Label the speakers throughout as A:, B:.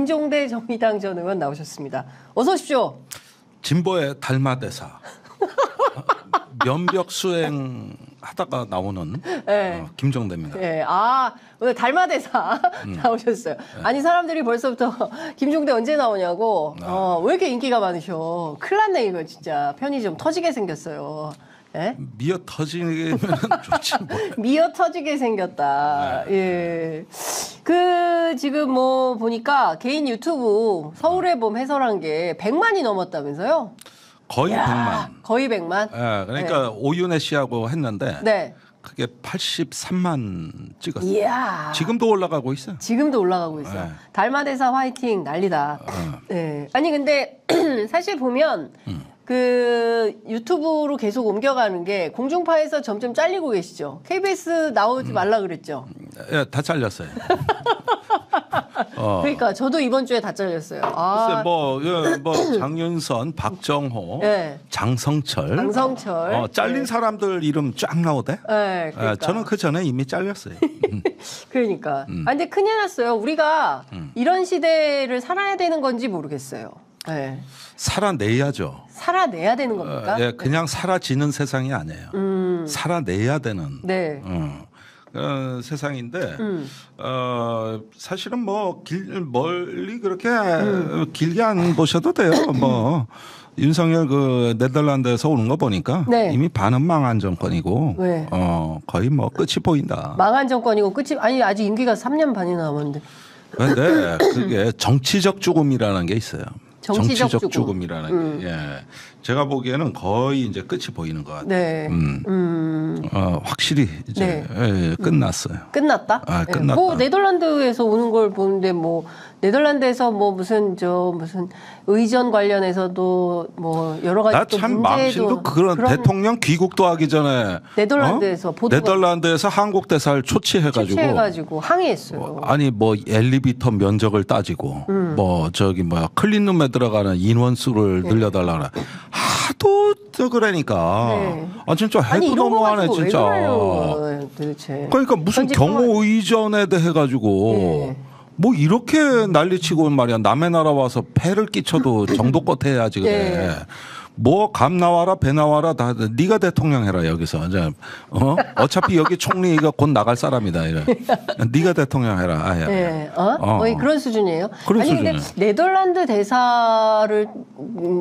A: 김종대 정의당 전 의원 나오셨습니다. 어서 오십시오.
B: 진보의 달마대사. 면벽 수행 하다가 나오는
A: 네.
B: 김종대입니다.
A: 네. 아, 오늘 달마대사 나오셨어요. 아니, 사람들이 벌써부터 김종대 언제 나오냐고. 왜 이렇게 인기가 많으셔. 큰일 났네, 이거 진짜. 편의점 터지게 생겼어요. 네?
B: 미어 터지면 좋지 뭐.
A: 미어 터지게 생겼다.
B: 네.
A: 예. 지금 뭐 보니까 개인 유튜브 서울의 봄 해설한 게 100만이 넘었다면서요?
B: 거의 100만.
A: 거의 100만?
B: 예, 그러니까
A: 네.
B: 오윤혜 씨하고 했는데
A: 네.
B: 그게 83만 찍었어요.
A: 이야.
B: 지금도 올라가고 있어요.
A: 지금도 올라가고 있어.
B: 네.
A: 달마대사 화이팅 난리다. 네. 아니 근데 사실 보면 그 유튜브로 계속 옮겨가는 게 공중파에서 점점 잘리고 계시죠. KBS 나오지 말라 그랬죠.
B: 예, 다 잘렸어요.
A: 그러니까 저도 이번 주에 다 잘렸어요.
B: 글쎄 뭐 장윤선, 박정호,
A: 네.
B: 장성철, 잘린
A: 네.
B: 사람들 이름 쫙 나오대.
A: 네, 그러니까.
B: 저는 그 전에 이미 잘렸어요.
A: 그러니까. 아 근데 큰일 났어요. 우리가 이런 시대를 살아야 되는 건지 모르겠어요. 네.
B: 살아내야죠.
A: 살아내야 되는 겁니까?
B: 예, 그냥 사라지는 세상이 아니에요. 살아내야 되는.
A: 네.
B: 세상인데 사실은 뭐 멀리 그렇게 길게 안 보셔도 돼요. 뭐 윤석열 그 네덜란드에서 오는 거 보니까
A: 네.
B: 이미 반은 망한 정권이고
A: 네.
B: 거의 뭐 끝이 보인다.
A: 망한 정권이고 끝이 아니 아직 임기가 3년 반이나 남았는데.
B: 그런데 그게 정치적 죽음이라는 게 있어요.
A: 정치적
B: 죽음이라는 게. 예. 제가 보기에는 거의 이제 끝이 보이는 것 같아요.
A: 네.
B: 확실히 이제 예, 끝났어요.
A: 끝났다?
B: 끝났다.
A: 뭐 네덜란드에서 오는 걸 보는데 뭐 네덜란드에서 뭐 무슨 의전 관련해서도 뭐 여러 가지 또
B: 나참
A: 문제도
B: 망신도 그런 대통령 귀국도 하기 전에
A: 네덜란드에서
B: 네덜란드에서 한국 대사를 초치해가지고
A: 항의했어요.
B: 아니 뭐 엘리베이터 면적을 따지고 뭐 저기 뭐야 클린룸에 들어가는 인원수를 늘려달라 그래. 하도 그러니까 진짜 해도 너무하네 진짜.
A: 도대체.
B: 그러니까 무슨 경호 의전에 대해 가지고. 뭐 이렇게 난리치고 말이야. 남의 나라 와서 폐를 끼쳐도 정도껏 해야지 그래. 뭐 감 나와라 배 나와라 다 네가 대통령 해라 여기서. 이제 어차피 여기 총리가 곧 나갈 사람이다. 이래. 네가 대통령 해라.
A: 거의 그런 수준이에요.
B: 그런
A: 근데 네덜란드 대사를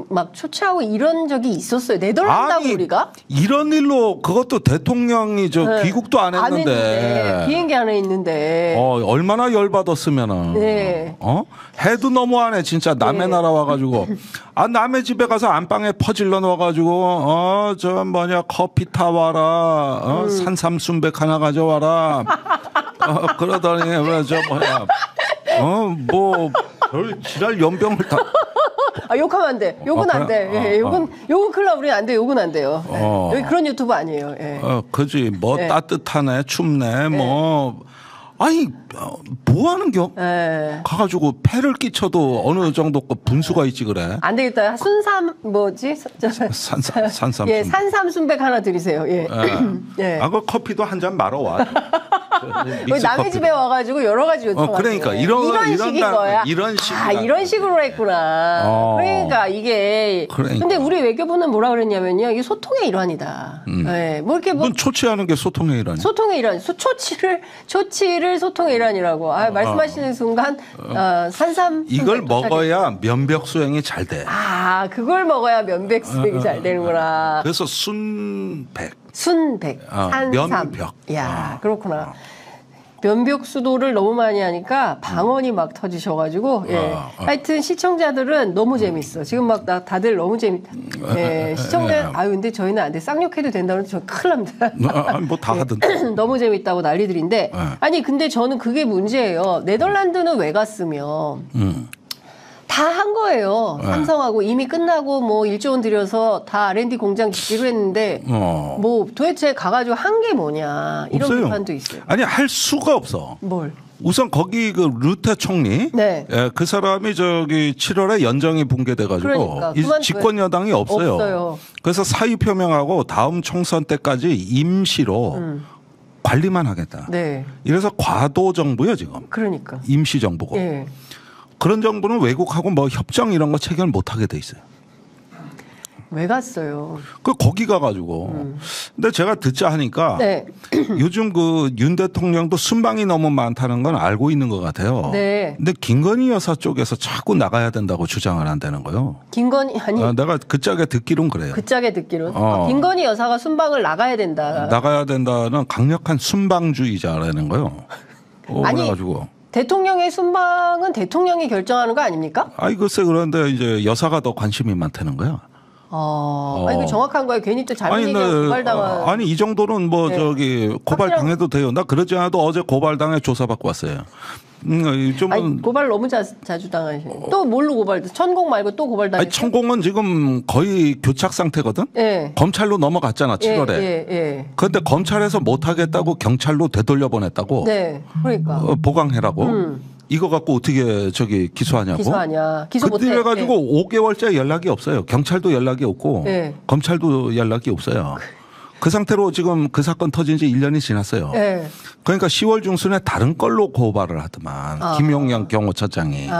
A: 막 초치하고 이런 적이 있었어요. 네덜란드하고 우리가?
B: 이런 일로 그것도 대통령이 귀국도 안 했는데
A: 비행기 안에 있는데
B: 얼마나 열받았으면은 해도 너무하네 진짜. 남의 나라 와가지고 남의 집에 가서 안방에 퍼질러 넣어가지고 저 뭐냐 커피 타와라 산삼순백 하나 가져와라 그러더니 저 뭐냐 뭐 별 지랄 연병을 다
A: 욕하면 안 돼. 욕은 안 돼. 욕은 큰일 나. 우리는 안 돼. 욕은 안 돼요. 여기 그런 유튜브 아니에요.
B: 그지 뭐 따뜻하네 춥네 뭐 아니 뭐 하는겨? 가가지고 폐를 끼쳐도 어느 정도 분수가 있지 그래.
A: 안 되겠다. 순삼 뭐지?
B: 산삼.
A: 예, 산삼순백 하나 드리세요. 예.
B: 그 커피도 한 잔 말아와.
A: 남의 집에 와가지고 여러 가지 요청하세요.
B: 그러니까 이런
A: 식인 거야.
B: 이런 식.
A: 이런 식으로 했구나. 그러니까 이게. 근데 우리 외교부는 뭐라 그랬냐면요. 이게 소통의 일환이다. 뭐 이렇게 뭐
B: 초치하는 게 소통의 일환.
A: 소통의 일환. 초치를 소통의 일환이라고. 말씀하시는 순간 산삼.
B: 이걸 먹어야 면벽 수행이 잘 돼.
A: 그걸 먹어야 면백 수행이 잘 되는구나.
B: 그래서 순백.
A: 산삼.
B: 면벽.
A: 야, 그렇구나. 면벽 수도를 너무 많이 하니까 방언이 막 터지셔가지고 하여튼 시청자들은 너무 재밌어. 지금 막 다들 너무 재밌다. 시청자 근데 저희는 안 돼. 쌍욕해도 된다는데 저 큰일 납니다.
B: 뭐 다 하던데.
A: 너무 재밌다고 난리들인데 아니 근데 저는 그게 문제예요. 네덜란드는 왜 갔으면 다 한 거예요. 삼성하고 이미 끝나고 뭐 1조 원 들여서 다 R&D 공장 짓기로 했는데 뭐 도대체 가가지고 한 게 뭐냐 이런
B: 없어요.
A: 비판도 있어요.
B: 아니 할 수가 없어.
A: 뭘?
B: 우선 거기 그 루테 총리, 그 사람이 저기 7월에 연정이 붕괴돼가지고 집권 여당이 없어요. 그래서 사의 표명하고 다음 총선 때까지 임시로 관리만 하겠다. 이래서 과도 정부요 지금.
A: 그러니까
B: 임시 정부고. 그런 정부는 외국하고 뭐 협정 이런 거 체결 못 하게 돼 있어요.
A: 왜 갔어요?
B: 거기 가가지고. 근데 제가 듣자 하니까
A: 네.
B: 요즘 그 윤 대통령도 순방이 너무 많다는 건 알고 있는 것 같아요.
A: 네.
B: 근데 김건희 여사 쪽에서 자꾸 나가야 된다고 주장을 한다는 거예요.
A: 김건희 아니.
B: 내가 그 짝에 듣기로는 그래요.
A: 그 짝에 듣기로는 김건희 여사가 순방을 나가야 된다.
B: 나가야 된다는 강력한 순방주의자라는 거예요.
A: 아니.
B: 그래가지고.
A: 대통령의 순방은 대통령이 결정하는 거 아닙니까?
B: 아이 글쎄 그런데 이제 여사가 더 관심이 많다는 거야.
A: 아니 그 정확한 거예요. 괜히 또 잘못 얘기하고 고발당한.
B: 아니 이 정도는 뭐
A: 네.
B: 저기 고발 당해도 돼요. 나 그러지 않아도 어제 고발당해 조사받고 왔어요. 좀
A: 아니, 고발 너무 자주 당하시네. 또 뭘로 고발? 천공 말고 또 고발당했어요?
B: 아니, 천공은 지금 거의 교착 상태거든.
A: 예.
B: 검찰로 넘어갔잖아 7월에.
A: 예.
B: 그런데 검찰에서 못하겠다고 경찰로 되돌려 보냈다고.
A: 네. 그러니까.
B: 보강해라고. 이거 갖고 어떻게 저기 기소하냐고.
A: 기소하냐. 기소 못해.
B: 그래 가지고 5개월째 연락이 없어요. 경찰도 연락이 없고
A: 네.
B: 검찰도 연락이 없어요. 그 상태로 지금 그 사건 터진 지 1년이 지났어요.
A: 네.
B: 그러니까 10월 중순에 다른 걸로 고발을 하더만. 김용현 경호처장이.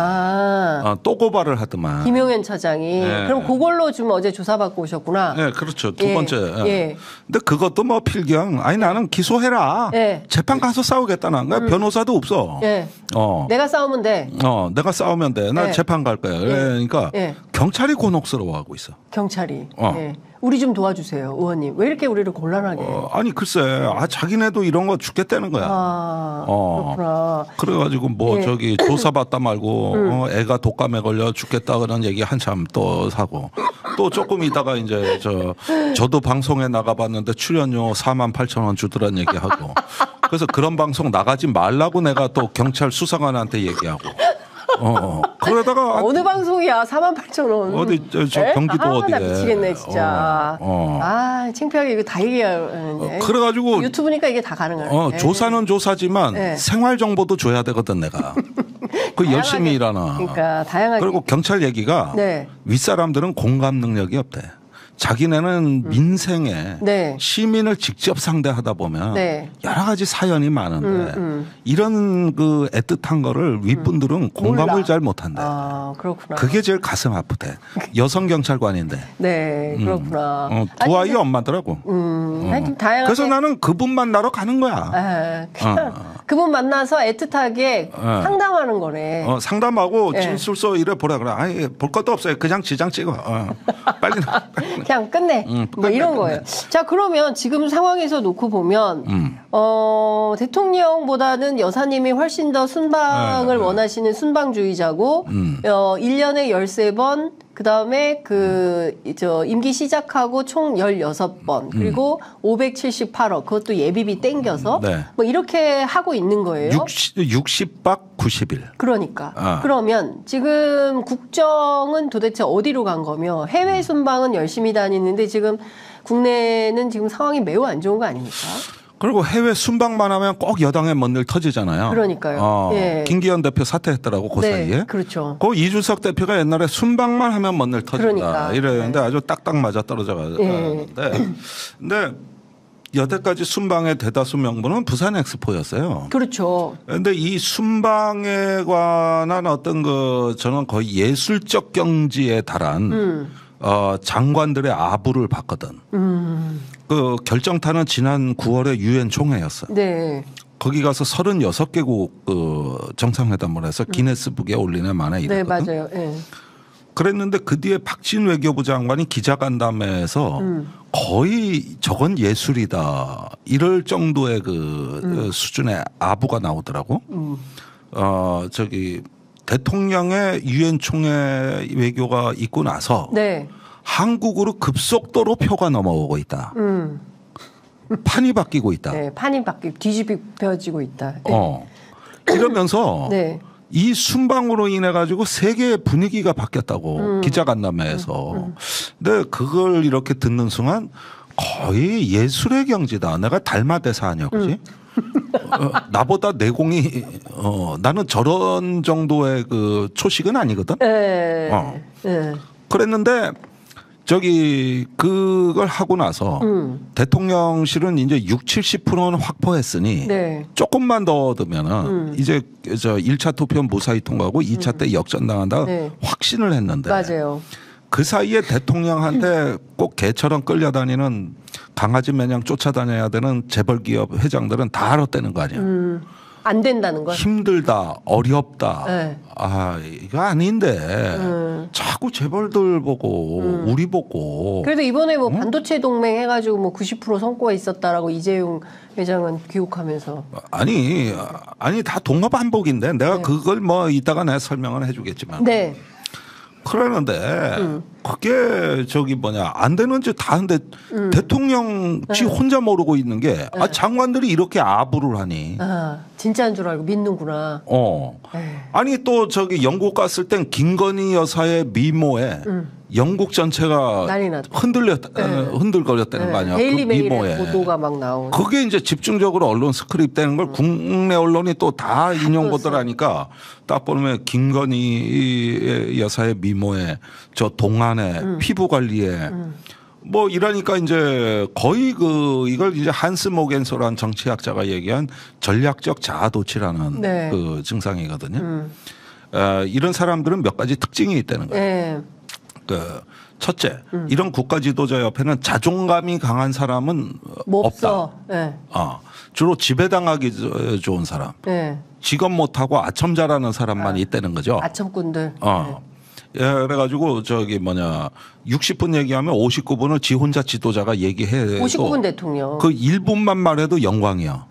B: 또 고발을 하더만.
A: 김용현 차장이.
B: 네.
A: 그럼 그걸로 좀 어제 조사받고 오셨구나.
B: 네, 그렇죠. 두
A: 예.
B: 번째.
A: 예.
B: 근데 그것도 뭐 필경. 아니 나는 기소해라.
A: 예.
B: 재판 가서 싸우겠다는 거야. 변호사도 없어.
A: 예. 내가 싸우면 돼.
B: 내가 싸우면 돼. 나
A: 예.
B: 재판 갈 거야. 그러니까
A: 예.
B: 경찰이 곤혹스러워하고 있어.
A: 경찰이.
B: 어.
A: 예. 우리 좀 도와주세요, 의원님. 왜 이렇게 우리를 곤란하게?
B: 아니 글쎄, 자기네도 이런 거 죽겠다는 거야.
A: 그렇구나.
B: 그래가지고 뭐
A: 예.
B: 저기 조사받다 말고 애가 독감에 걸려 죽겠다 그런 얘기 한참 또 사고 또 조금 있다가 이제 저도 방송에 나가봤는데 출연료 48,000원 주더란 얘기하고 그래서 그런 방송 나가지 말라고 내가 또 경찰 수사관한테 얘기하고. 그러다가
A: 어느 방송이야? 48,000원.
B: 어디 저 경기도 어디에?
A: 나 미치겠네 진짜. 창피하게 이거 다 얘기하는데.
B: 그래가지고
A: 유튜브니까 이게 다 가능하네.
B: 조사는 조사지만 생활 정보도 줘야 되거든 내가. 그 열심히 일하나.
A: 그러니까 다양하게.
B: 그리고 경찰 얘기가 윗사람들은 공감 능력이 없대. 자기네는 민생에 시민을 직접 상대하다 보면 여러 가지 사연이 많은데 이런 그 애틋한 거를 윗분들은 공감을 잘 못한대.
A: 그렇구나.
B: 그게 제일 가슴 아프대. 여성 경찰관인데.
A: 네, 그렇구나.
B: 두 아이 엄마더라고.
A: 하여튼 다양하게.
B: 그래서 나는 그분 만나러 가는 거야.
A: 그분 만나서 애틋하게 상담하는 거네.
B: 상담하고 진술서 이래 보라 그래. 아니 볼 것도 없어요. 그냥 지장 찍어. 빨리.
A: 그냥 끝내. 뭐 이런 거예요. 자, 그러면 지금 상황에서 놓고 보면, 대통령보다는 여사님이 훨씬 더 순방을 원하시는 순방주의자고, 1년에 13번, 그 다음에 임기 시작하고 총 16번, 그리고 578억, 그것도 예비비 땡겨서, 뭐 이렇게 하고 있는 거예요.
B: 60박 90일.
A: 그러니까. 그러면 지금 국정은 도대체 어디로 간 거며, 해외 순방은 열심히 다니는데 지금 국내는 지금 상황이 매우 안 좋은 거 아닙니까?
B: 그리고 해외 순방만 하면 꼭 여당의 먼 일 터지잖아요.
A: 그러니까요.
B: 김기현 대표 사퇴했더라고 그 사이에.
A: 그렇죠.
B: 그 이준석 대표가 옛날에 순방만 하면 먼 일 터진다.
A: 그러니까.
B: 이랬는데 아주 딱딱 맞아 떨어져가는데. 근데 여태까지 순방의 대다수 명분은 부산 엑스포였어요.
A: 그렇죠.
B: 그런데 이 순방에 관한 어떤 저는 거의 예술적 경지에 달한 장관들의 아부를 봤거든. 그 결정타는 지난 9월에 유엔 총회였어.
A: 네.
B: 거기 가서 36개국 정상회담을 해서 기네스북에 올리네 만에 이랬거든.
A: 네, 맞아요.
B: 그랬는데 그 뒤에 박진 외교부 장관이 기자간담회에서 거의 저건 예술이다 이럴 정도의 수준의 아부가 나오더라고. 대통령의 유엔 총회 외교가 있고 나서 한국으로 급속도로 표가 넘어오고 있다. 판이 바뀌고 있다.
A: 네, 판이 뒤집혀지고 있다.
B: 이러면서 이 순방으로 인해 가지고 세계의 분위기가 바뀌었다고 기자간담회에서. 근데 그걸 이렇게 듣는 순간 거의 예술의 경지다. 내가 달마대사 아니야, 그지? 나보다 내공이 나는 저런 정도의 초식은 아니거든. 그랬는데 그걸 하고 나서 대통령실은 이제 60-70%는 확보했으니
A: 네.
B: 조금만 더 얻으면은 이제 1차 투표 무사히 통과하고 2차 때 역전당한다
A: 네.
B: 확신을 했는데
A: 맞아요.
B: 그 사이에 대통령한테 꼭 개처럼 끌려다니는 강아지 마냥 쫓아다녀야 되는 재벌기업 회장들은 다 알았다는 거 아니야.
A: 안 된다는 걸.
B: 힘들다, 어렵다.
A: 네.
B: 아, 이거 아닌데. 자꾸 재벌들 보고 우리 보고.
A: 그래도 이번에 뭐 반도체 동맹 해가지고 뭐 90% 성과가 있었다라고 이재용 회장은 귀국하면서.
B: 아니 다 동업한복인데 내가
A: 네.
B: 그걸 뭐 이따가 내가 설명을 해주겠지만.
A: 네.
B: 그러는데 그게 안 되는 짓 다 하는데 대통령 지 혼자 모르고 있는 게 장관들이 이렇게 아부를 하니.
A: 아, 진짜인 줄 알고 믿는구나.
B: 에이. 아니 또 영국 갔을 땐 김건희 여사의 미모에 영국 전체가 흔들거렸다는 거 아니야.
A: 데일리
B: 그
A: 메일에
B: 미모에.
A: 보도가 막 나오고.
B: 그게 이제 집중적으로 언론 스크립되는 걸 국내 언론이 또 다 인용보도라니까 딱 보면 김건희 여사의 미모에 저 동안에 피부 관리에 뭐 이러니까 이제 거의 이걸 이제 한스 모겐소라는 정치학자가 얘기한 전략적 자아도취라는
A: 네.
B: 그 증상이거든요. 이런 사람들은 몇 가지 특징이 있다는 거예요.
A: 네.
B: 첫째, 이런 국가 지도자 옆에는 자존감이 강한 사람은 없다.
A: 네.
B: 주로 지배당하기 좋은 사람.
A: 네.
B: 직업 못하고 아첨 잘하는 사람만 있다는 거죠.
A: 아첨꾼들.
B: 그래가지고 60분 얘기하면 59분을 지 혼자 지도자가 얘기해.
A: 59분 대통령.
B: 그 1분만 말해도 영광이야.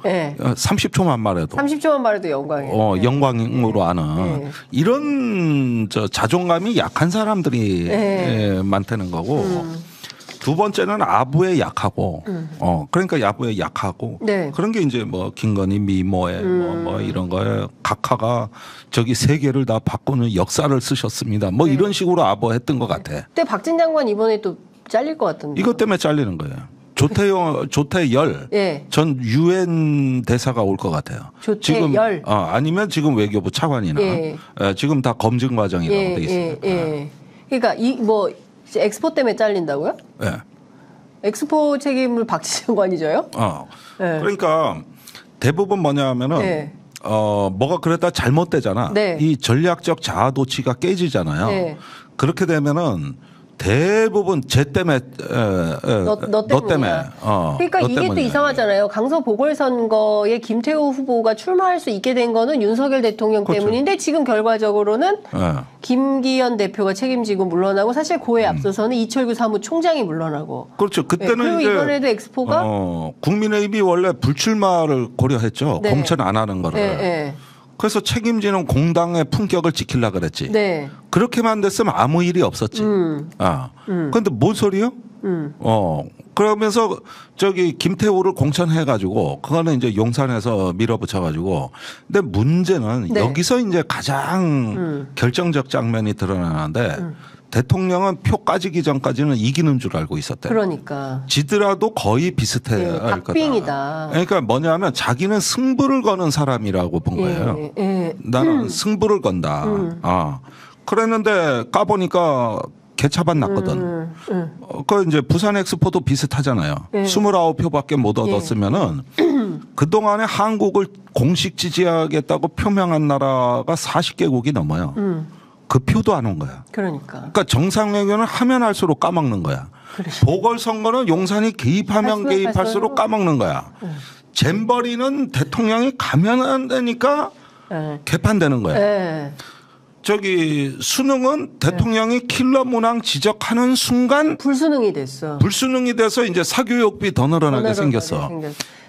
A: 네.
B: 30초만 말해도.
A: 30초만 말해도 영광이에요. 네.
B: 영광으로 아는 이런 자존감이 약한 사람들이 많다는 거고. 두 번째는 아부에 약하고, 그러니까 야부에 약하고,
A: 네.
B: 그런 게 이제 뭐 김건희 미모에 뭐 이런 거에 각하가 세계를 다 바꾸는 역사를 쓰셨습니다. 뭐 이런 식으로 아부했던 것 같아.
A: 근데 박진 장관 이번에 또 잘릴 것 같던데.
B: 이것 때문에 잘리는 거예요. 조태열 전 유엔 대사가 올 것 같아요.
A: 조태열.
B: 아니면 지금 외교부 차관이나 지금 다 검증 과정이라고 돼 있습니다.
A: 그러니까 엑스포 때문에 잘린다고요?
B: 네.
A: 엑스포 책임을 박진 장관이죠요?
B: 그러니까 대부분 뭐냐면은 뭐가 그랬다 잘못되잖아. 이 전략적 자아도취가 깨지잖아요. 그렇게 되면은 대부분 쟤 때문에 너 때문에
A: 그러니까 이게 또 이상하잖아요. 강서 보궐선거에 김태우 후보가 출마할 수 있게 된 거는 윤석열 대통령 때문인데 지금 결과적으로는 김기현 대표가 책임지고 물러나고 사실 그에 앞서서는 이철규 사무총장이 물러나고.
B: 그렇죠. 그때는
A: 그리고
B: 이제
A: 이번에도 엑스포가
B: 국민의힘이 원래 불출마를 고려했죠. 공천 안 하는 거를. 그래서 책임지는 공당의 품격을 지키려고 그랬지. 그렇게만 됐으면 아무 일이 없었지. 그런데 뭔 소리요? 그러면서 김태우를 공천해가지고 그거는 이제 용산에서 밀어붙여가지고. 근데 문제는 여기서 이제 가장 결정적 장면이 드러나는데 대통령은 표 까지기 전까지는 이기는 줄 알고 있었대요.
A: 그러니까. 지더라도
B: 거의 비슷해.
A: 박빙이다.
B: 그러니까 뭐냐면 자기는 승부를 거는 사람이라고 본 거예요. 나는 승부를 건다. 그랬는데 까보니까 개차반 났거든. 그 이제 부산 엑스포도 비슷하잖아요. 29표밖에 못 얻었으면은 그동안에 한국을 공식 지지하겠다고 표명한 나라가 40개국이 넘어요. 그 표도 안 온 거야. 그러니까 정상회견은 하면 할수록 까먹는 거야. 보궐선거는 용산이 개입하면 개입할수록 까먹는 거야. 잼버리는 대통령이 가면 안 되니까 개판되는 거야. 수능은 대통령이 킬러 문항 지적하는 순간
A: 불수능이 됐어.
B: 불수능이 돼서 이제 사교육비 더 늘어나게 생겼어.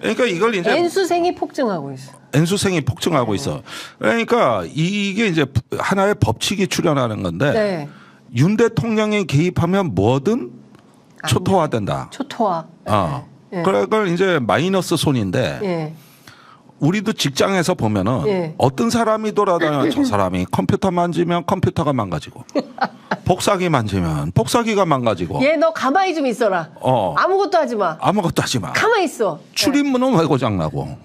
B: 그러니까 이걸 이제
A: N수생이 폭증하고 있어.
B: N수생이 폭증하고 있어. 그러니까 이게 이제 하나의 법칙이 출현하는 건데 윤 대통령이 개입하면 뭐든 초토화된다.
A: 초토화.
B: 그걸 이제 마이너스 손인데 우리도 직장에서 보면은 어떤 사람이 돌아다녀 저 사람이 컴퓨터 만지면 컴퓨터가 망가지고 복사기 만지면 복사기가 망가지고
A: 얘 너 가만히 좀 있어라. 아무것도 하지 마.
B: 아무것도 하지 마.
A: 가만히 있어.
B: 출입문은 왜 고장나고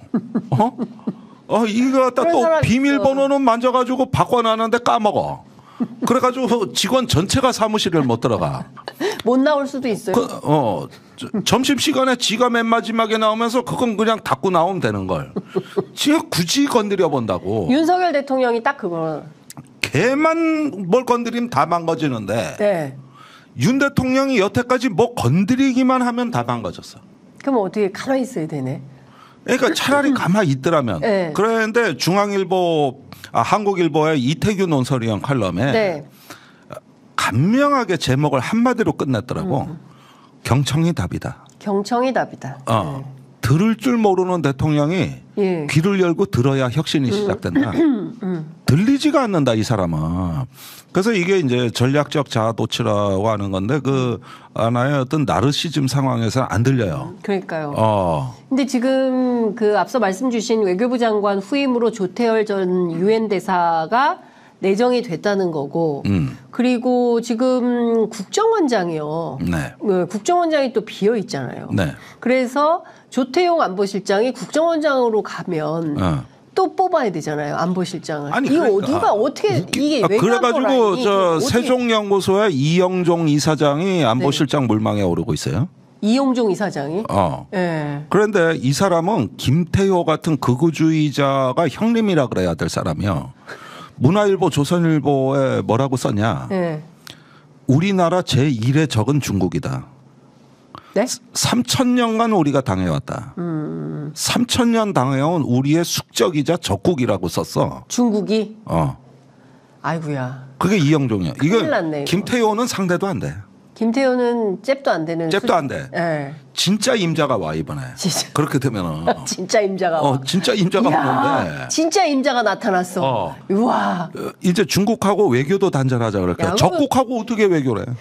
B: 이거 갖다 또 비밀번호는 만져가지고 바꿔놨는데 까먹어. 그래가지고 직원 전체가 사무실을 못 들어가.
A: 못 나올 수도 있어요.
B: 점심 시간에 지가 맨 마지막에 나오면서 그건 그냥 닫고 나오면 되는 걸. 지가 굳이 건드려 본다고.
A: 윤석열 대통령이 딱 그거.
B: 걔만 뭘 건드리면 다 망가지는데.
A: 네.
B: 윤 대통령이 여태까지 뭐 건드리기만 하면 다 망가졌어.
A: 그럼 어떻게 가만히 있어야 되네.
B: 그러니까 차라리 가만히 있더라면.
A: 네.
B: 그런데 한국일보의 이태규 논설위원 칼럼에
A: 네.
B: 간명하게 제목을 한마디로 끝냈더라고. 경청이 답이다.
A: 경청이 답이다. 네.
B: 들을 줄 모르는 대통령이
A: 예.
B: 귀를 열고 들어야 혁신이 시작된다. 들리지가 않는다 이 사람은. 그래서 이게 이제 전략적 자아도취라고 하는 건데 그 하나의 어떤 나르시즘 상황에서는 안 들려요.
A: 그러니까요. 근데 지금 그 앞서 말씀 주신 외교부 장관 후임으로 조태열 전 유엔 대사가 내정이 됐다는 거고 그리고 지금 국정원장이요.
B: 네.
A: 국정원장이 또 비어 있잖아요.
B: 네.
A: 그래서 조태용 안보실장이 국정원장으로 가면 또 뽑아야 되잖아요. 안보실장을.
B: 아니,
A: 이거
B: 그러니까.
A: 누가 어떻게 이게 왜
B: 그래가지고 저 세종연구소의 이영종 이사장이 안보실장 물망에 오르고 있어요.
A: 이영종 이사장이?
B: 네. 그런데 이 사람은 김태효 같은 극우주의자가 형님이라 그래야 될 사람이요. 문화일보 조선일보에 뭐라고 썼냐.
A: 네.
B: 우리나라 제1의 적은 중국이다.
A: 네?
B: 3,000년간 우리가 당해왔다. 3,000년 당해온 우리의 숙적이자 적국이라고 썼어.
A: 중국이? 아이고야.
B: 그게 이영종이야.
A: 큰일 났네, 이거.
B: 김태효는 상대도 안 돼.
A: 김태효는 잽도 안 되는.
B: 잽도 안 돼.
A: 네.
B: 진짜 임자가 와 이번에.
A: 진짜.
B: 그렇게 되면은.
A: 진짜 임자가 와.
B: 진짜 임자가 오는데.
A: 진짜 임자가 나타났어. 우와.
B: 이제 중국하고 외교도 단절하자 그럴까. 적국하고 어떻게 외교를 해.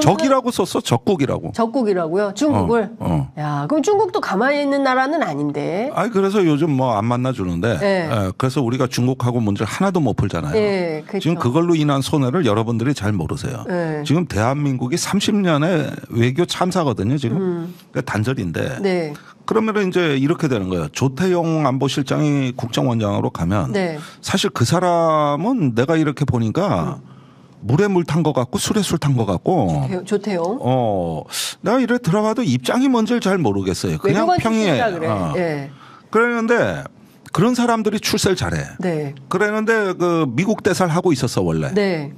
B: 적이라고 썼어? 적국이라고.
A: 적국이라고요? 중국을? 야, 그럼 중국도 가만히 있는 나라는 아닌데.
B: 그래서 요즘 뭐 안 만나주는데.
A: 네.
B: 그래서 우리가 중국하고 문제를 하나도 못 풀잖아요.
A: 네, 그렇죠.
B: 지금 그걸로 인한 손해를 여러분들이 잘 모르세요.
A: 네.
B: 지금 대한민국이 30년의 외교 참사거든요. 지금. 그러니까 단절인데.
A: 네.
B: 그러면 이제 이렇게 되는 거예요. 조태용 안보실장이 국정원장으로 가면
A: 네.
B: 사실 그 사람은 내가 이렇게 보니까 물에 물 탄 것 같고 술에 술 탄 것 같고.
A: 조태용.
B: 내가 이래 들어가도 입장이 뭔지를 잘 모르겠어요. 그냥 평이해.
A: 그래. 네.
B: 그랬는데 그런 사람들이 출세를 잘해.
A: 네.
B: 그랬는데 그 미국 대사를 하고 있었어 원래.
A: 네.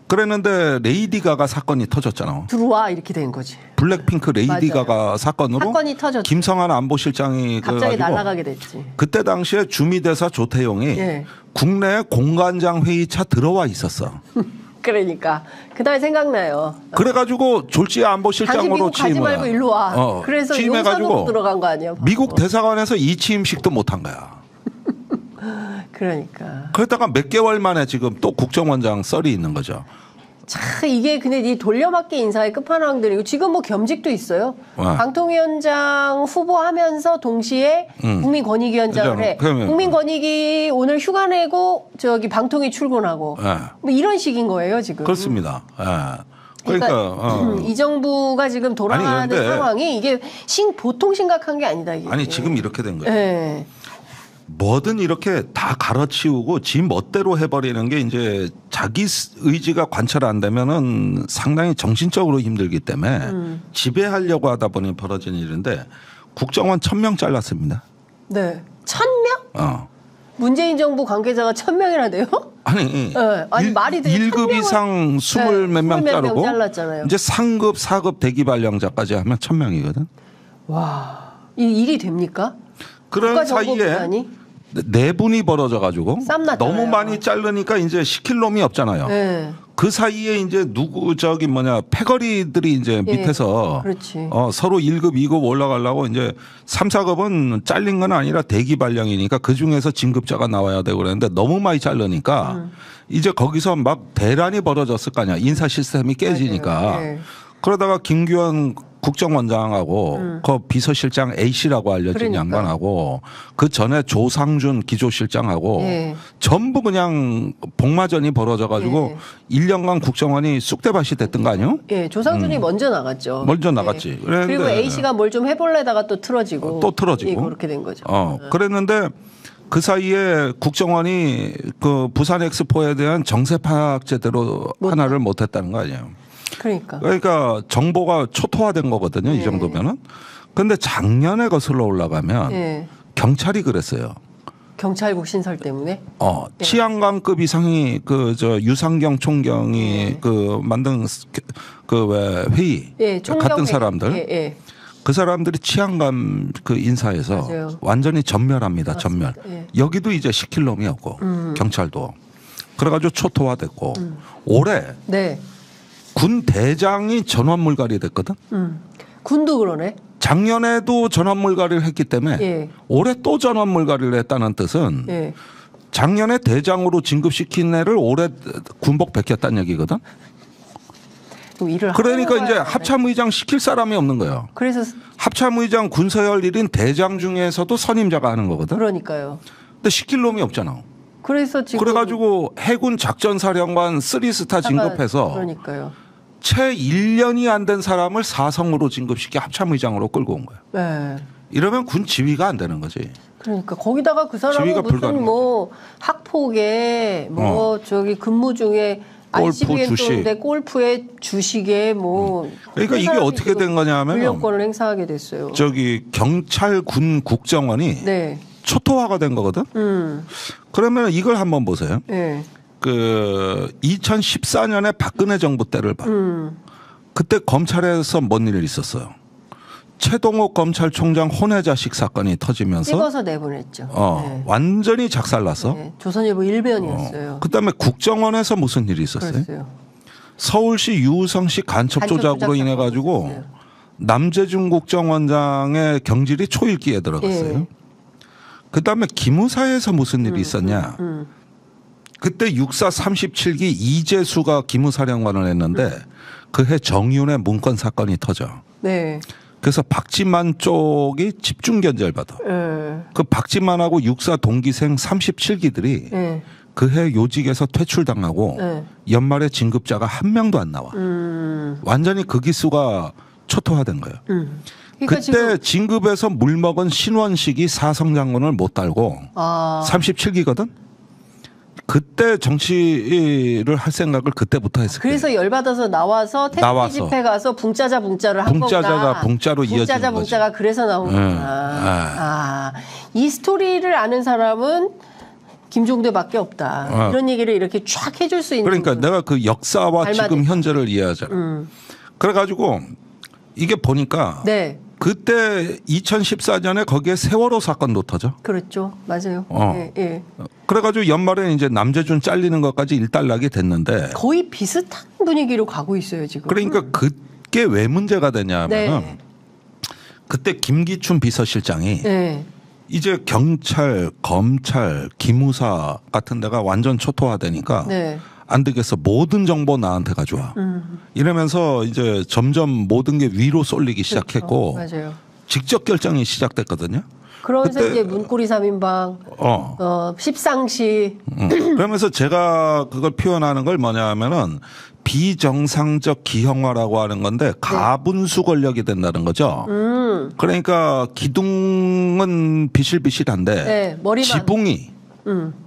B: 그랬는데 레이디 가가 사건이 터졌잖아.
A: 들어와 이렇게 된 거지.
B: 블랙핑크 레이디 가가 사건으로
A: 사건이 터졌죠.
B: 김성한 안보실장이
A: 갑자기 날아가게 됐지.
B: 그때 당시에 주미대사 조태용이 국내 공관장 회의차 들어와 있었어.
A: 그러니까 그다음에 생각나요.
B: 그래가지고 졸지에 안보실장으로
A: 미국 가지 말고 일로 와. 그래서 용산으로 들어간 거 아니야?
B: 미국 대사관에서 이취임식도 못한 거야.
A: 그러니까.
B: 그러다가 몇 개월 만에 지금 또 국정원장 썰이 있는 거죠.
A: 참 이게 근데 이 돌려막기 인사의 끝판왕들이고 지금 뭐 겸직도 있어요. 방통위원장 후보하면서 동시에 국민권익위원장을 해. 국민권익위 오늘 휴가 내고 저기 방통위 출근하고 뭐 이런 식인 거예요 지금.
B: 그렇습니다. 그러니까
A: 이 정부가 지금 돌아가는 상황이 이게 보통 심각한 게 아니다. 이게.
B: 아니 지금 이렇게 된 거예요. 뭐든 이렇게 다 갈아치우고 지 멋대로 해버리는 게 이제 자기 의지가 관철 안 되면은 상당히 정신적으로 힘들기 때문에 지배하려고 하다 보니 벌어진 일인데 국정원 1,000명 잘랐습니다.
A: 네. 1,000명? 문재인 정부 관계자가 1,000명이나 돼요?
B: 아니,
A: 말이 돼.
B: 1급 이상 20 몇 명 자르고
A: 잘랐잖아요.
B: 이제 3급, 4급 대기 발령자까지 하면 1,000명이거든.
A: 와, 이 일이 됩니까?
B: 그런 사이에 내분이 벌어져가지고 너무 많이 자르니까 이제 시킬 놈이 없잖아요.
A: 네.
B: 그 사이에 이제 패거리들이 이제 밑에서 서로 1급, 2급 올라가려고 이제 3, 4급은 잘린 건 아니라 대기 발령이니까 그 중에서 진급자가 나와야 되고 그랬는데 너무 많이 자르니까 이제 거기서 막 대란이 벌어졌을 거 아니야. 인사 시스템이 깨지니까. 그러다가 김규현 국정원장하고 그 비서실장 A씨라고 알려진 양반하고 그 전에 조상준 기조실장하고 전부 그냥 복마전이 벌어져가지고 1년간 국정원이 쑥대밭이 됐던 거 아니에요?
A: 조상준이 먼저 나갔죠.
B: 먼저 나갔지.
A: 그리고 A씨가 뭘 좀 해볼래다가 또 틀어지고.
B: 또 틀어지고.
A: 그렇게 된 거죠.
B: 그랬는데 그 사이에 국정원이 그 부산 엑스포에 대한 정세 파악 제대로 하나를 못했다는 거 아니에요. 그러니까 정보가 초토화된 거거든요. 이 정도면은. 근데 작년에 거슬러 올라가면 경찰이 그랬어요.
A: 경찰국 신설 때문에?
B: 치안관급 이상이 그 저 유상경 총경이 그 만든 그 왜 회의 같은 사람들 그 사람들이 치안관 그 인사에서
A: 맞아요.
B: 완전히 전멸합니다.
A: 맞습니다.
B: 전멸. 여기도 이제 시킬 놈이 없고 경찰도 그래가지고 초토화됐고 올해 군 대장이 전원물갈이 됐거든.
A: 군도 그러네.
B: 작년에도 전원물갈이를 했기 때문에 올해 또 전원물갈이를 했다는 뜻은 작년에 대장으로 진급시킨 애를 올해 군복 베꼈다는 얘기거든. 그러니까 이제 합참의장 시킬 사람이 없는 거예요.
A: 그래서
B: 합참의장 군서열 1인 대장 중에서도 선임자가 하는 거거든.
A: 그러니까요.
B: 근데 시킬 놈이 없잖아.
A: 그래서 지금
B: 그래가지고 해군 작전사령관 3스타 진급해서
A: 그러니까요.
B: 채 1년이 안 된 사람을 사성으로 진급시켜 합참의장으로 끌고 온 거예요. 이러면 군 지휘가 안 되는 거지.
A: 그러니까 거기다가 그 사람은 무슨 뭐 학폭에 뭐 저기 근무 중에 ICBM 쏘는데 골프에 주식에 뭐
B: 그러니까 이게 어떻게 된 거냐면
A: 불령권을 행사하게 됐어요.
B: 저기 경찰 군 국정원이 초토화가 된 거거든. 그러면 이걸 한번 보세요. 그 2014년에 박근혜 정부 때를 봐. 그때 검찰에서 뭔 일이 있었어요. 최동욱 검찰총장 혼외자식 사건이 터지면서
A: 찍어서 내보냈죠.
B: 완전히 작살났어.
A: 조선일보 일변이었어요.
B: 그다음에 국정원에서 무슨 일이 있었어요?
A: 그랬어요.
B: 서울시 유우성시 간첩 조작으로 인해 가지고 남재준 국정원장의 경질이 초일기에 들어갔어요. 그다음에 기무사에서 무슨 일이 있었냐? 그때 육사 37기 이재수가 기무사령관을 했는데 그해 정윤의 문건 사건이 터져. 그래서 박지만 쪽이 집중 견제를 받아. 그 박지만하고 육사 동기생 37기들이 그해 요직에서 퇴출당하고 연말에 진급자가 한 명도 안 나와. 완전히 그 기수가 초토화된 거예요. 그러니까 그때 진급에서 물먹은 신원식이 사성장군을 못 달고 37기거든. 그때 정치를 할 생각을 그때부터 했을 거예요.
A: 그래서 열받아서 나와서 태극기 집회 가서 붕짜자 붕짜를 한 거구나.
B: 붕짜자가 붕짜로 이어지는 거죠.
A: 붕짜자 붕짜가 그래서 나온 거구나. 이 스토리를 아는 사람은 김종대밖에 없다. 이런 얘기를 이렇게 쫙 해줄 수 있는.
B: 그러니까 내가 그 역사와 지금 현재를 이해하잖아. 그래가지고 이게 보니까 그때 2014년에 거기에 세월호 사건도 터져.
A: 그렇죠. 맞아요.
B: 그래가지고 연말에 이제 남재준 잘리는 것까지 일단락이 됐는데
A: 거의 비슷한 분위기로 가고 있어요 지금.
B: 그러니까 그게 왜 문제가 되냐면 그때 김기춘 비서실장이 이제 경찰, 검찰, 기무사 같은 데가 완전 초토화되니까 안 되겠어. 모든 정보 나한테 가져와. 이러면서 이제 점점 모든 게 위로 쏠리기 시작했고
A: 맞아요.
B: 직접 결정이 시작됐거든요.
A: 그러면서 이제 문고리 3인방, 십상시.
B: 그러면서 제가 그걸 표현하는 걸 뭐냐 하면은 비정상적 기형화라고 하는 건데 가분수 권력이 된다는 거죠. 그러니까 기둥은 비실비실한데 지붕이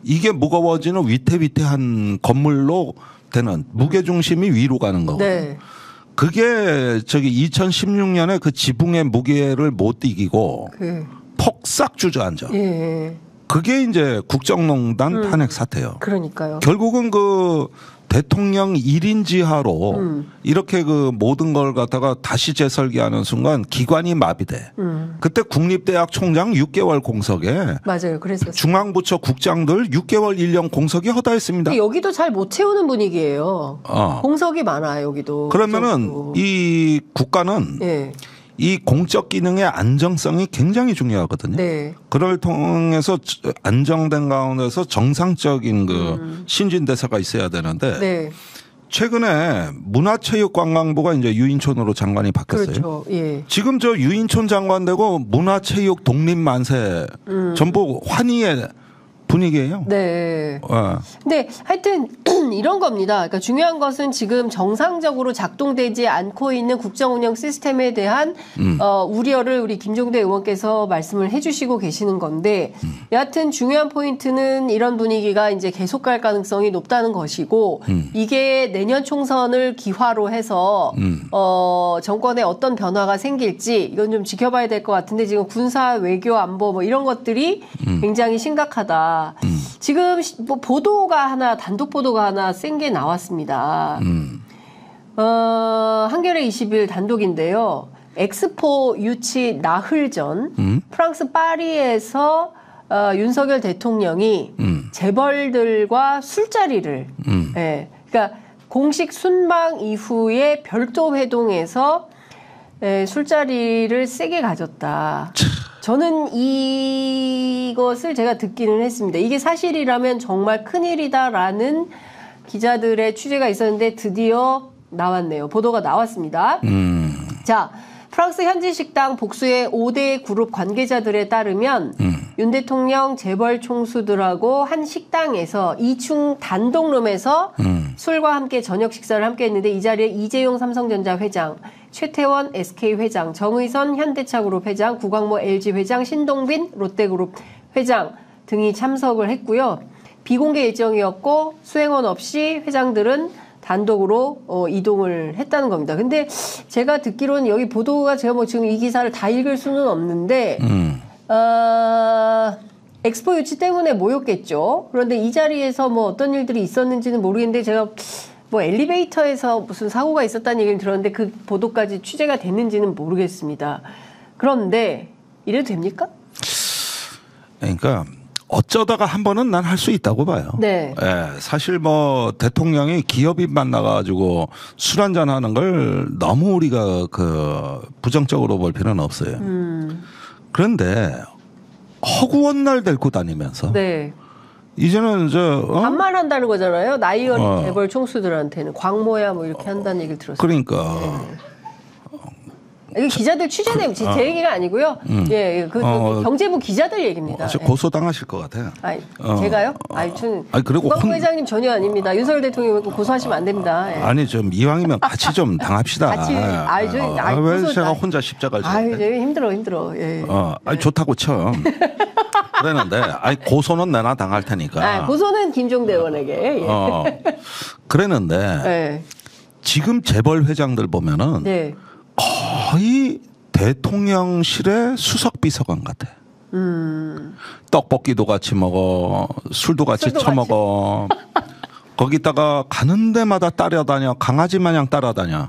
B: 이게 무거워지는 위태위태한 건물로 되는 무게중심이 위로 가는 거고. 그게 저기 2016년에 그 지붕의 무게를 못 이기고 폭삭 주저앉아. 그게 이제 국정농단 탄핵 사태예요.
A: 그러니까요.
B: 결국은 그 대통령 1인 지하로 이렇게 그 모든 걸 갖다가 다시 재설계하는 순간 기관이 마비돼. 그때 국립대학 총장 6개월 공석에
A: 맞아요. 그랬었어요.
B: 중앙부처 국장들 6개월 1년 공석이 허다했습니다.
A: 여기도 잘 못 채우는 분위기예요. 공석이 많아 여기도.
B: 그러면은 이 국가는 이 공적 기능의 안정성이 굉장히 중요하거든요. 그걸 통해서 안정된 가운데서 정상적인 그 신진대사가 있어야 되는데 최근에 문화체육관광부가 이제 유인촌으로 장관이 바뀌었어요.
A: 그렇죠.
B: 지금 저 유인촌 장관 되고 문화체육 독립만세 전부 환희의 분위기예요.
A: 근데 하여튼 이런 겁니다. 그러니까 중요한 것은 지금 정상적으로 작동되지 않고 있는 국정운영 시스템에 대한 우려를 우리 김종대 의원께서 말씀을 해주시고 계시는 건데 여하튼 중요한 포인트는 이런 분위기가 이제 계속 갈 가능성이 높다는 것이고 이게 내년 총선을 기화로 해서 정권에 어떤 변화가 생길지 이건 좀 지켜봐야 될 것 같은데 지금 군사, 외교, 안보 뭐 이런 것들이 굉장히 심각하다. 지금 뭐 보도가 하나 단독 보도가 하나 센 게 나왔습니다. 한겨레 20일 단독인데요. 엑스포 유치 나흘 전 프랑스 파리에서 윤석열 대통령이 재벌들과 술자리를 예, 그러니까 공식 순방 이후에 별도 회동에서 술자리를 세게 가졌다. 저는 이것을 제가 듣기는 했습니다. 이게 사실이라면 정말 큰일이다라는 기자들의 취재가 있었는데 드디어 나왔네요. 보도가 나왔습니다. 자, 프랑스 현지 식당 복수의 5대 그룹 관계자들에 따르면 윤 대통령 재벌 총수들하고 한 식당에서 2층 단독룸에서 술과 함께 저녁 식사를 함께 했는데 이 자리에 이재용 삼성전자 회장, 최태원 SK 회장, 정의선 현대차그룹 회장, 구광모 LG 회장, 신동빈 롯데그룹 회장 등이 참석을 했고요. 비공개 일정이었고 수행원 없이 회장들은 단독으로 이동을 했다는 겁니다. 근데 제가 듣기로는 여기 보도가 제가 뭐 지금 이 기사를 다 읽을 수는 없는데 엑스포 유치 때문에 모였겠죠. 그런데 이 자리에서 뭐 어떤 일들이 있었는지는 모르겠는데 제가 뭐 엘리베이터에서 무슨 사고가 있었다는 얘기를 들었는데 그 보도까지 취재가 됐는지는 모르겠습니다. 그런데 이래도 됩니까?
B: 그러니까 어쩌다가 한 번은 난 할 수 있다고 봐요.
A: 네.
B: 예, 사실 뭐 대통령이 기업인 만나가지고 술 한잔 하는 걸 너무 우리가 그 부정적으로 볼 필요는 없어요. 그런데 허구한 날 데리고 다니면서.
A: 네.
B: 이제는
A: 반말한다는 거잖아요. 나이 어린 재벌 총수들한테는 광모야 뭐 이렇게 한다는 얘기를 들었어요.
B: 그러니까.
A: 네. 이게 기자들 취재 내용 제 얘기가 아니고요. 예, 그 경제부 기자들 얘기입니다.
B: 고소 당하실 것 같아요.
A: 제가요? 그리고 구광모 회장님 전혀 아닙니다. 윤석열 대통령 고소하시면 안 됩니다. 예.
B: 아니 좀 이왕이면 같이 좀 당합시다.
A: 같이.
B: 왜 제가 혼자 십자가를
A: 져요? 힘들어. 예.
B: 아니 좋다고 쳐. 그랬는데 고소는 내나 당할 테니까.
A: 고소는 김종대 의원에게. 예.
B: 그랬는데
A: 네.
B: 지금 재벌 회장들 보면은.
A: 네.
B: 거의 대통령실의 수석 비서관 같아. 떡볶이도 같이 먹어, 술도 같이 처먹어. 거기다가 가는 데마다 따라다녀, 강아지 마냥 따라다녀.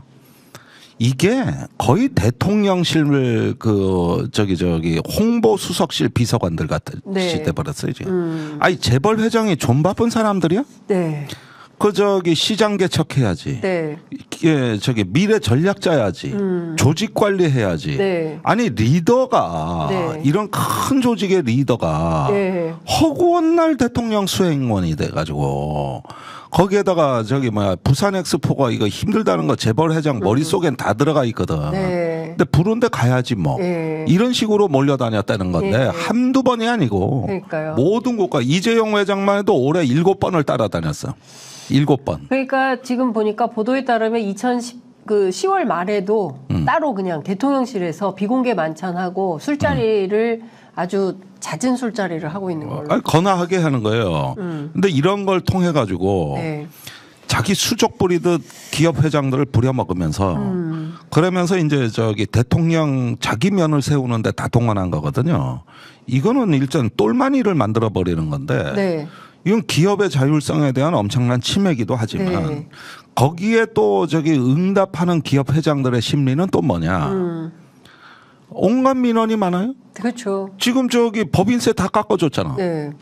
B: 이게 거의 대통령실 홍보 수석실 비서관들 같이 돼버렸어요 지금. 재벌 회장이 좀 바쁜 사람들이야?
A: 네.
B: 시장 개척해야지.
A: 네.
B: 미래 전략 짜야지. 조직 관리해야지.
A: 네.
B: 아니 리더가 이런 큰 조직의 리더가 허구한 날 대통령 수행원이 돼가지고 거기에다가 부산 엑스포가 이거 힘들다는 거 재벌 회장 머릿속엔 다 들어가 있거든.
A: 네.
B: 근데 부른데 가야지 뭐. 이런 식으로 몰려다녔다는 건데 한두 번이 아니고
A: 그러니까요.
B: 모든 국가 이재용 회장만 해도 올해 7번을 따라다녔어. 7번.
A: 그러니까 지금 보니까 보도에 따르면 10월 말에도 따로 그냥 대통령실에서 비공개 만찬하고 술자리를 아주 잦은 술자리를 하고 있는 걸로.
B: 거나하게 하는 거예요. 근데 이런 걸 통해 가지고 자기 수족 부리듯 기업 회장들을 부려먹으면서 그러면서 이제 대통령 자기 면을 세우는데 다 동원한 거거든요. 이거는 일단 똘마니를 만들어 버리는 건데. 이건 기업의 자율성에 대한 엄청난 침해이기도 하지만 거기에 또 응답하는 기업 회장들의 심리는 또 뭐냐. 온갖 민원이 많아요.
A: 그렇죠.
B: 지금 법인세 다 깎아줬잖아.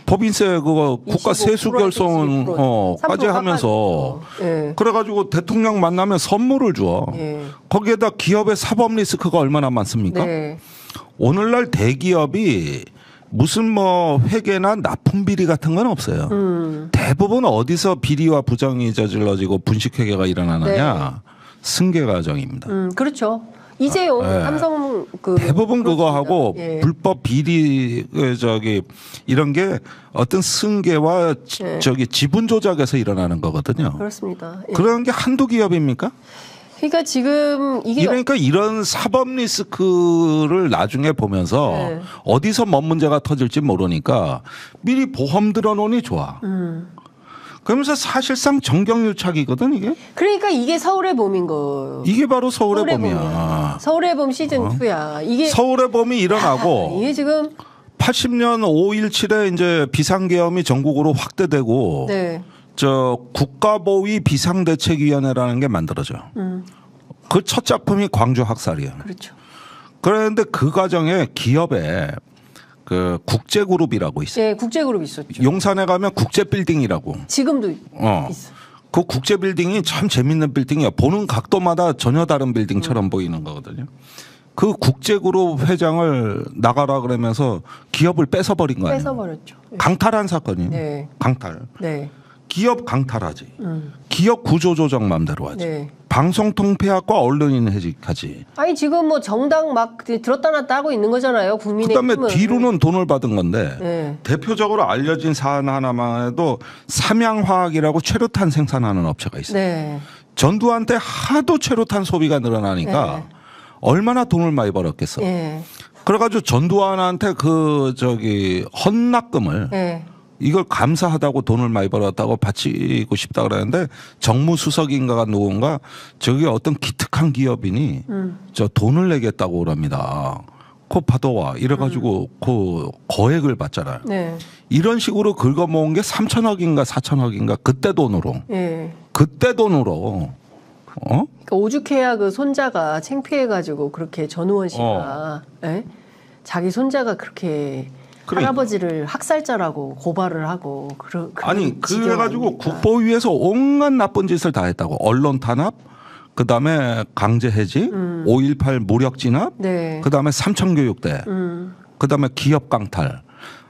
B: 법인세 국가 세수 결손까지 하면서 그래가지고 대통령 만나면 선물을 줘. 거기에다 기업의 사법 리스크가 얼마나 많습니까? 오늘날 대기업이 무슨 회계나 납품 비리 같은 건 없어요. 대부분 어디서 비리와 부정이 저질러지고 분식회계가 일어나느냐. 승계 과정입니다.
A: 그렇죠. 이재용 삼성
B: 대부분 그거하고 불법 비리 이런 게 어떤 승계와 지분 조작에서 일어나는 거거든요.
A: 그렇습니다.
B: 그런 게 한두 기업입니까?
A: 그러니까 지금 이게
B: 그러니까 이런 사법 리스크를 나중에 보면서 어디서 뭔 문제가 터질지 모르니까 미리 보험 들어놓으니 좋아. 그러면서 사실상 정경유착이거든 이게.
A: 그러니까 이게 서울의 봄인 거.
B: 이게 바로 서울의 봄이야.
A: 서울의 봄 시즌 2야. 이게
B: 서울의 봄이 일어나고
A: 이게 지금
B: 80년 5.17에 이제 비상계엄이 전국으로 확대되고 저 국가보위 비상대책위원회라는 게 만들어져. 그 첫 작품이 광주 학살이야.
A: 그렇죠.
B: 그런데 그 과정에 기업에 그 국제그룹이라고 있어요.
A: 네, 국제그룹 있었죠.
B: 용산에 가면 국제빌딩이라고.
A: 지금도 있어.
B: 그 국제빌딩이 참 재밌는 빌딩이야. 보는 각도마다 전혀 다른 빌딩처럼 보이는 거거든요. 그 국제그룹 회장을 나가라 그러면서 기업을 뺏어버린 거 아니에요.
A: 뺏어버렸죠.
B: 강탈한 사건이에요.
A: 네.
B: 강탈.
A: 네.
B: 기업 강탈하지. 기업 구조조정 맘대로 하지.
A: 네.
B: 방송통폐합과 언론인 해직하지.
A: 아니 지금 뭐 정당 막 들었다 놨다 하고 있는 거잖아요. 국민의힘은.
B: 그다음에 뒤로는 돈을 받은 건데 대표적으로 알려진 사안 하나만 해도 삼양화학이라고 최루탄 생산하는 업체가 있어요.
A: 네.
B: 전두환 때 하도 최루탄 소비가 늘어나니까 얼마나 돈을 많이 벌었겠어. 그래가지고 전두환한테 헌납금을 이걸 감사하다고 돈을 많이 벌었다고 바치고 싶다 그러는데 정무수석인가가 누군가 저기 어떤 기특한 기업인이 저 돈을 내겠다고 그럽니다. 그거 받아와 이래가지고 그 거액을 받잖아요. 이런 식으로 긁어모은 게 3천억인가 4천억인가 그때 돈으로. 그때 돈으로.
A: 그러니까 오죽해야 그 손자가 창피해가지고 그렇게 전우원 씨가 자기 손자가 그렇게 할아버지를 학살자라고 고발을 하고
B: 아니 그래가지고 국보위에서 온갖 나쁜 짓을 다 했다고. 언론 탄압, 그다음에 강제 해직, 5.18 무력 진압, 그다음에 삼천교육대, 그다음에 기업 강탈.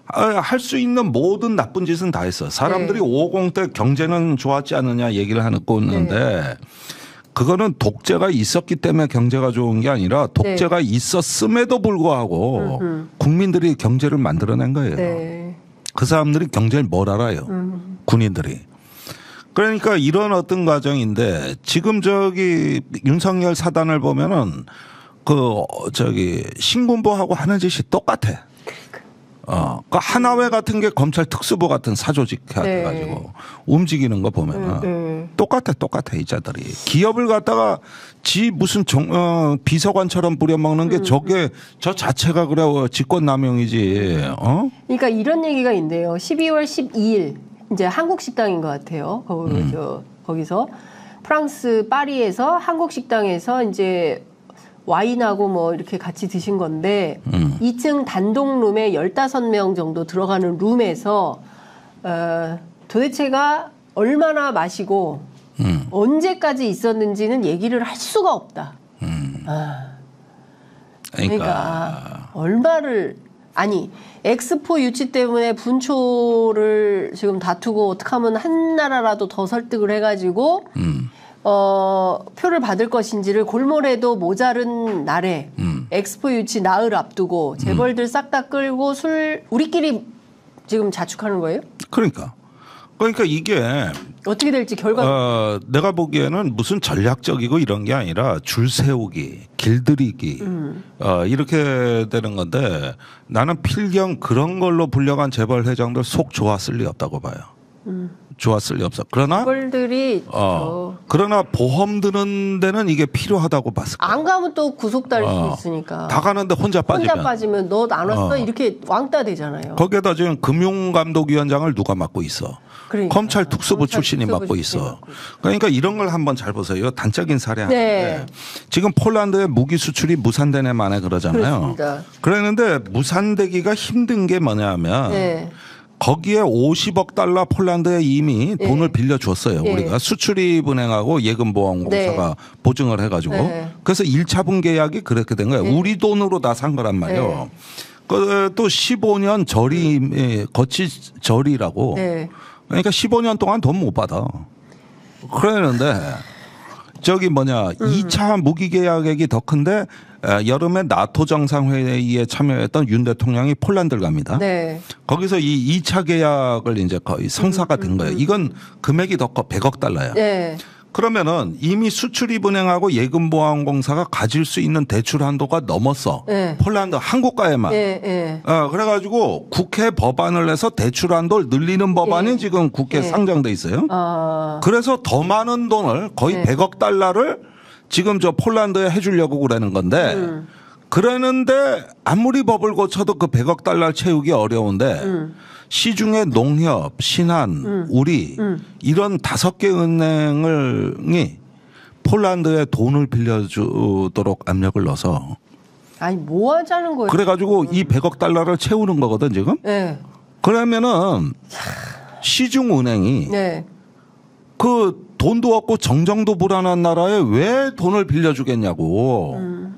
B: 할 수 있는 모든 나쁜 짓은 다 했어. 사람들이 5.50 때 경제는 좋았지 않느냐 얘기를 하고 있는데 그거는 독재가 있었기 때문에 경제가 좋은 게 아니라 독재가 있었음에도 불구하고 국민들이 경제를 만들어낸 거예요. 그 사람들이 경제를 뭘 알아요. 군인들이. 그러니까 이런 어떤 과정인데 지금 윤석열 사단을 보면은 신군부하고 하는 짓이 똑같아. 그 하나회 같은 게 검찰 특수부 같은 사조직 해가지고 움직이는 거 보면은 똑같아 이 자들이. 기업을 갖다가 무슨 비서관처럼 부려먹는 게 저 자체가 그래 직권남용이지.
A: 그러니까 이런 얘기가 있네요. 12월 12일 이제 한국식당인 것 같아요. 거기서 프랑스 파리에서 한국식당에서 이제 와인하고 뭐 이렇게 같이 드신 건데 2층 단독룸에 15명 정도 들어가는 룸에서 도대체가 얼마나 마시고 언제까지 있었는지는 얘기를 할 수가 없다. 그러니까 얼마를 엑스포 유치 때문에 분초를 지금 다투고 어떻게 하면 한 나라라도 더 설득을 해가지고 표를 받을 것인지를 골몰해도 모자른 날에 엑스포 유치 나흘 앞두고 재벌들 싹 다 끌고 우리끼리 지금 자축하는 거예요?
B: 그러니까 이게
A: 어떻게 될지 결과
B: 내가 보기에는 무슨 전략적이고 이런 게 아니라 줄 세우기, 길들이기 이렇게 되는 건데 나는 필경 그런 걸로 불려간 재벌 회장들 속 좋았을 리 없다고 봐요. 좋았을 리 없어. 그러나 보험 드는 데는 이게 필요하다고 봤을 거야.
A: 안 가면 또 구속될 수 있으니까.
B: 다 가는데 혼자 빠지면
A: 너 안 왔어 이렇게 왕따 되잖아요.
B: 거기에다 지금 금융감독위원장을 누가 맡고 있어.
A: 그러니까.
B: 검찰 특수부 출신이 맡고 있어. 그러니까 이런 걸 한번 잘 보세요. 단적인 사례인데 지금 폴란드의 무기 수출이 무산되네 만에 그러잖아요.
A: 그렇습니다.
B: 그랬는데 무산되기가 힘든 게 뭐냐면 거기에 50억 달러 폴란드에 이미 돈을 빌려줬어요. 우리가 수출입은행하고 예금보험공사가 보증을 해가지고. 그래서 1차분 계약이 그렇게 된 거예요. 우리 돈으로 다 산 거란 말이에요. 또 15년 거치절이라고. 그러니까 15년 동안 돈 못 받아. 그랬는데 저기 뭐냐 2차 무기 계약액이 더 큰데 여름에 나토 정상회의에 참여했던 윤 대통령이 폴란드를 갑니다.
A: 네.
B: 거기서 이 2차 계약을 이제 거의 성사가 된 거예요. 이건 금액이 더 커 100억 달러야.
A: 네.
B: 그러면은 이미 수출입은행하고 예금보험공사가 가질 수 있는 대출 한도가 넘었어.
A: 네.
B: 폴란드 한국가에만.
A: 네.
B: 그래가지고 국회 법안을 내서 대출 한도를 늘리는 법안이 지금 국회에 상정돼 있어요. 그래서 더 많은 돈을 거의 100억 달러를 지금 저 폴란드에 해주려고 그러는 건데 그러는데 아무리 법을 고쳐도 그 100억 달러 채우기 어려운데 시중에 농협, 신한, 우리 이런 5개 은행이 폴란드에 돈을 빌려주도록 압력을 넣어서
A: 아니 뭐 하자는 거예요?
B: 그래가지고 이 100억 달러를 채우는 거거든 지금.
A: 네.
B: 그러면은 시중 은행이
A: 네.
B: 그 돈도 없고 정정도 불안한 나라에 왜 돈을 빌려주겠냐고.